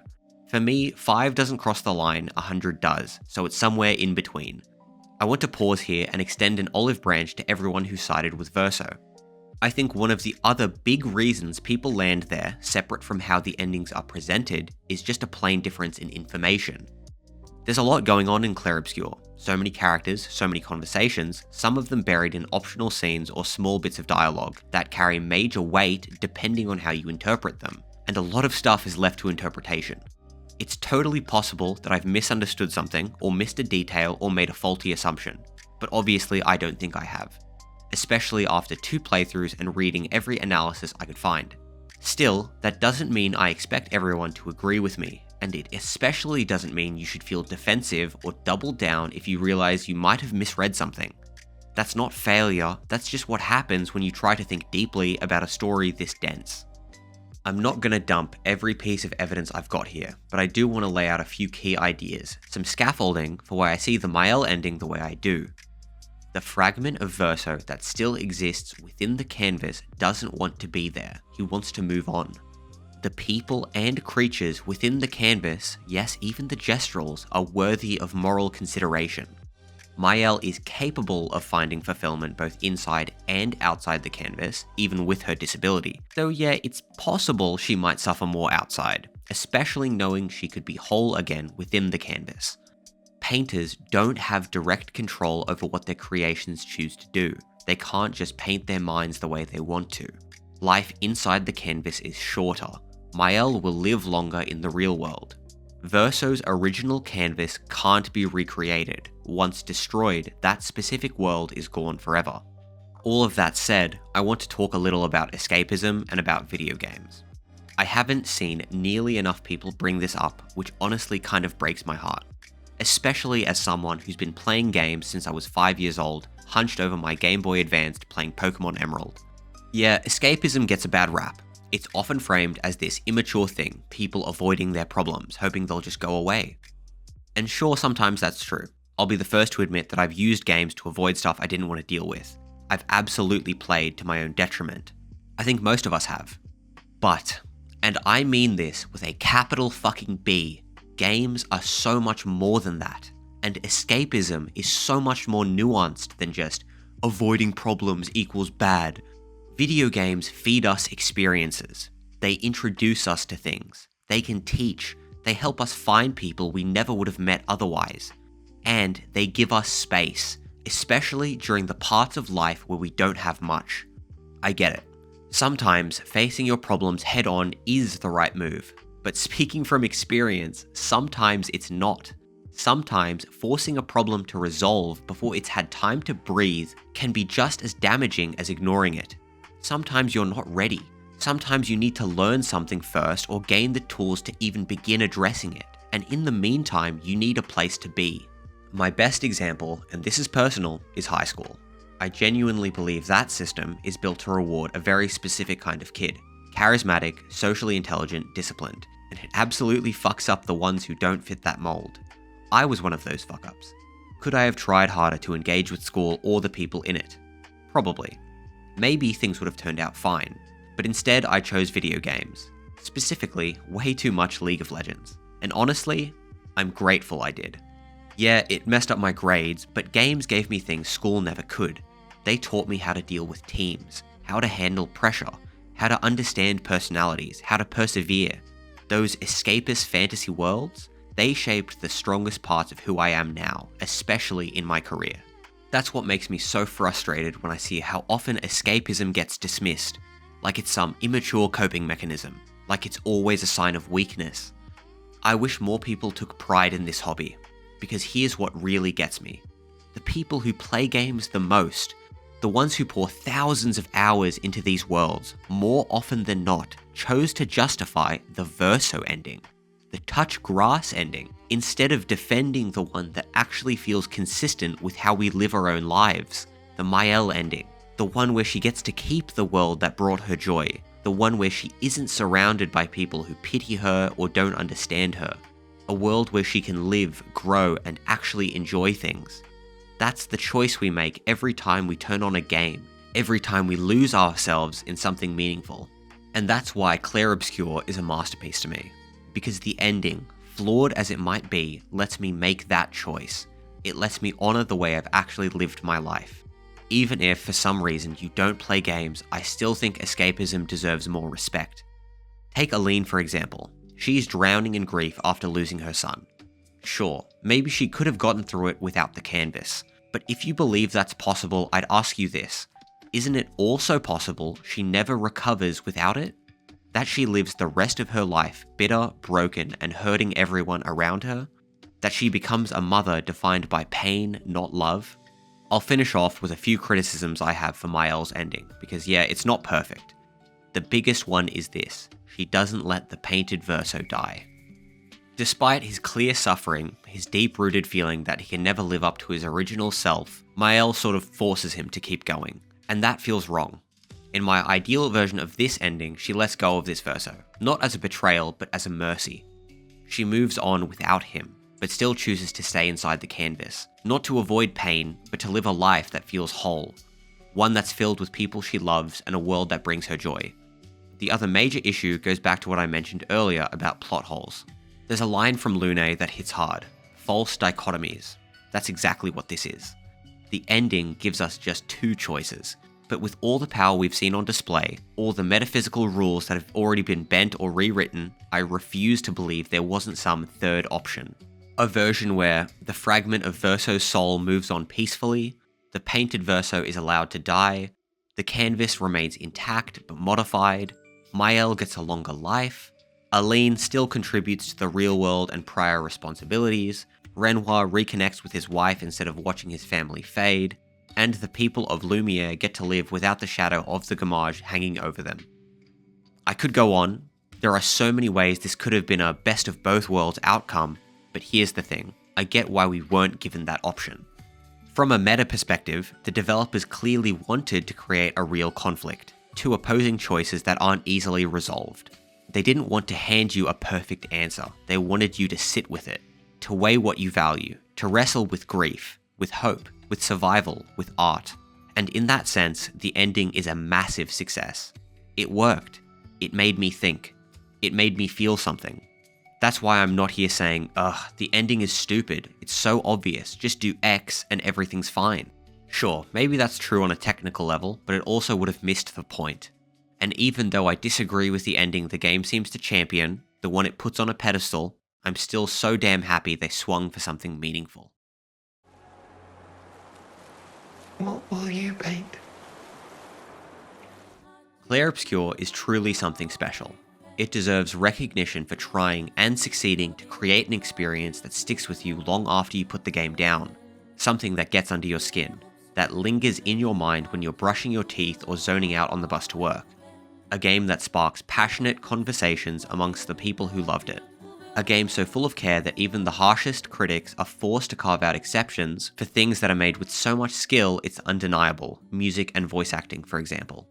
For me, 5 doesn't cross the line, 100 does, so it's somewhere in between. I want to pause here and extend an olive branch to everyone who sided with Verso. I think one of the other big reasons people land there, separate from how the endings are presented, is just a plain difference in information. There's a lot going on in Clair Obscur. So many characters, so many conversations, some of them buried in optional scenes or small bits of dialogue that carry major weight depending on how you interpret them, and a lot of stuff is left to interpretation. It's totally possible that I've misunderstood something, or missed a detail, or made a faulty assumption, but obviously I don't think I have, especially after 2 playthroughs and reading every analysis I could find. Still, that doesn't mean I expect everyone to agree with me, and it especially doesn't mean you should feel defensive or double down if you realize you might have misread something. That's not failure, that's just what happens when you try to think deeply about a story this dense. I'm not gonna dump every piece of evidence I've got here, but I do want to lay out a few key ideas, some scaffolding for why I see the Mael ending the way I do. The fragment of Verso that still exists within the canvas doesn't want to be there, he wants to move on. The people and creatures within the canvas, yes, even the gestrals, are worthy of moral consideration. Mael is capable of finding fulfillment both inside and outside the canvas, even with her disability. So yeah, it's possible she might suffer more outside, especially knowing she could be whole again within the canvas. Painters don't have direct control over what their creations choose to do. They can't just paint their minds the way they want to. Life inside the canvas is shorter. Mael will live longer in the real world. Verso's original canvas can't be recreated. Once destroyed, that specific world is gone forever. All of that said, I want to talk a little about escapism and about video games. I haven't seen nearly enough people bring this up, which honestly kind of breaks my heart. Especially as someone who's been playing games since I was 5 years old, hunched over my Game Boy Advance playing Pokemon Emerald. Yeah, escapism gets a bad rap. It's often framed as this immature thing, people avoiding their problems, hoping they'll just go away. And sure, sometimes that's true. I'll be the first to admit that I've used games to avoid stuff I didn't want to deal with. I've absolutely played to my own detriment. I think most of us have. But, and I mean this with a capital fucking B, games are so much more than that. And escapism is so much more nuanced than just avoiding problems equals bad. Video games feed us experiences. They introduce us to things. They can teach. They help us find people we never would have met otherwise. And they give us space, especially during the parts of life where we don't have much. I get it. Sometimes facing your problems head on is the right move. But speaking from experience, sometimes it's not. Sometimes forcing a problem to resolve before it's had time to breathe can be just as damaging as ignoring it. Sometimes you're not ready. Sometimes you need to learn something first or gain the tools to even begin addressing it. And in the meantime, you need a place to be. My best example, and this is personal, is high school. I genuinely believe that system is built to reward a very specific kind of kid. Charismatic, socially intelligent, disciplined. And it absolutely fucks up the ones who don't fit that mold. I was one of those fuck-ups. Could I have tried harder to engage with school or the people in it? Probably. Maybe things would have turned out fine, but instead I chose video games. Specifically, way too much League of Legends. And honestly, I'm grateful I did. Yeah, it messed up my grades, but games gave me things school never could. They taught me how to deal with teams, how to handle pressure, how to understand personalities, how to persevere. Those escapist fantasy worlds, they shaped the strongest parts of who I am now, especially in my career. That's what makes me so frustrated when I see how often escapism gets dismissed, like it's some immature coping mechanism, like it's always a sign of weakness. I wish more people took pride in this hobby, because here's what really gets me. The people who play games the most, the ones who pour thousands of hours into these worlds, more often than not, chose to justify the Verso ending, the touch grass ending, instead of defending the one that actually feels consistent with how we live our own lives, the Mael ending, the one where she gets to keep the world that brought her joy, the one where she isn't surrounded by people who pity her or don't understand her, a world where she can live, grow, and actually enjoy things. That's the choice we make every time we turn on a game, every time we lose ourselves in something meaningful. And that's why Clair Obscur is a masterpiece to me. Because the ending, flawed as it might be, lets me make that choice. It lets me honor the way I've actually lived my life. Even if, for some reason, you don't play games, I still think escapism deserves more respect. Take Aline for example. She's drowning in grief after losing her son. Sure, maybe she could have gotten through it without the canvas, but if you believe that's possible, I'd ask you this. Isn't it also possible she never recovers without it? That she lives the rest of her life bitter, broken, and hurting everyone around her? That she becomes a mother defined by pain, not love? I'll finish off with a few criticisms I have for Mael's ending, because yeah, it's not perfect. The biggest one is this: she doesn't let the painted Verso die. Despite his clear suffering, his deep-rooted feeling that he can never live up to his original self, Mael sort of forces him to keep going, and that feels wrong. In my ideal version of this ending, she lets go of this Verso, not as a betrayal, but as a mercy. She moves on without him, but still chooses to stay inside the canvas, not to avoid pain, but to live a life that feels whole, one that's filled with people she loves and a world that brings her joy. The other major issue goes back to what I mentioned earlier about plot holes. There's a line from Lune that hits hard: false dichotomies. That's exactly what this is. The ending gives us just two choices, but with all the power we've seen on display, all the metaphysical rules that have already been bent or rewritten, I refuse to believe there wasn't some third option. A version where the fragment of Verso's soul moves on peacefully, the painted Verso is allowed to die, the canvas remains intact but modified, Mael gets a longer life, Aline still contributes to the real world and prior responsibilities, Renoir reconnects with his wife instead of watching his family fade, and the people of Lumiere get to live without the shadow of the Gamage hanging over them. I could go on. There are so many ways this could have been a best of both worlds outcome, but here's the thing, I get why we weren't given that option. From a meta perspective, the developers clearly wanted to create a real conflict, two opposing choices that aren't easily resolved. They didn't want to hand you a perfect answer, they wanted you to sit with it, to weigh what you value, to wrestle with grief, with hope, with survival, with art. And in that sense, the ending is a massive success. It worked. It made me think. It made me feel something. That's why I'm not here saying, ugh, the ending is stupid, it's so obvious, just do X and everything's fine. Sure, maybe that's true on a technical level, but it also would have missed the point. And even though I disagree with the ending the game seems to champion, the one it puts on a pedestal, I'm still so damn happy they swung for something meaningful. What will you paint? Clair Obscur is truly something special. It deserves recognition for trying and succeeding to create an experience that sticks with you long after you put the game down. Something that gets under your skin, that lingers in your mind when you're brushing your teeth or zoning out on the bus to work. A game that sparks passionate conversations amongst the people who loved it. A game so full of care that even the harshest critics are forced to carve out exceptions for things that are made with so much skill it's undeniable, music and voice acting for example.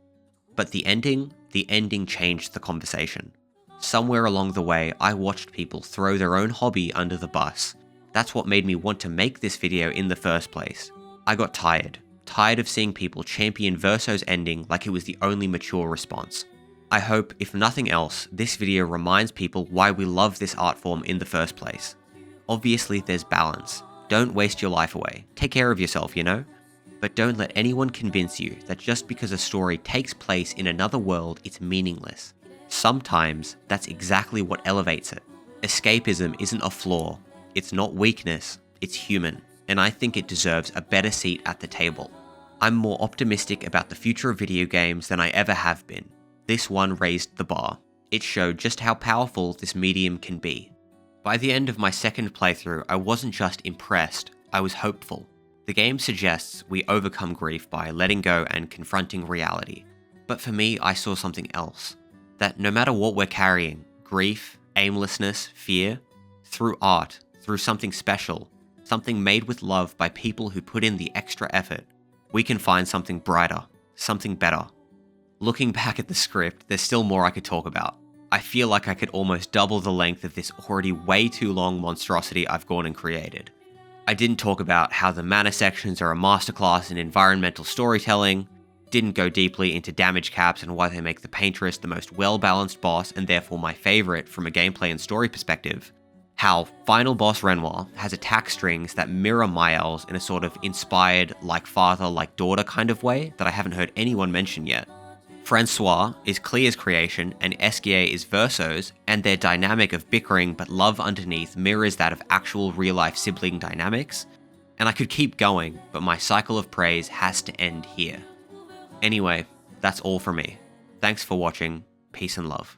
But the ending changed the conversation. Somewhere along the way, I watched people throw their own hobby under the bus. That's what made me want to make this video in the first place. I got tired of seeing people champion Verso's ending like it was the only mature response. I hope, if nothing else, this video reminds people why we love this art form in the first place. Obviously there's balance. Don't waste your life away. Take care of yourself, you know? But don't let anyone convince you that just because a story takes place in another world, it's meaningless. Sometimes, that's exactly what elevates it. Escapism isn't a flaw. It's not weakness, it's human, and I think it deserves a better seat at the table. I'm more optimistic about the future of video games than I ever have been. This one raised the bar. It showed just how powerful this medium can be. By the end of my second playthrough, I wasn't just impressed, I was hopeful. The game suggests we overcome grief by letting go and confronting reality. But for me, I saw something else. That no matter what we're carrying, grief, aimlessness, fear, through art, through something special, something made with love by people who put in the extra effort, we can find something brighter, something better. Looking back at the script, there's still more I could talk about. I feel like I could almost double the length of this already way too long monstrosity I've gone and created. I didn't talk about how the mana sections are a masterclass in environmental storytelling, didn't go deeply into damage caps and why they make the Painteress the most well-balanced boss and therefore my favourite from a gameplay and story perspective, how final boss Renoir has attack strings that mirror Mael's in a sort of inspired like father like daughter kind of way that I haven't heard anyone mention yet. Francois is Clair's creation and Esquier is Verso's, and their dynamic of bickering but love underneath mirrors that of actual real-life sibling dynamics. And I could keep going, but my cycle of praise has to end here. Anyway, that's all from me. Thanks for watching. Peace and love.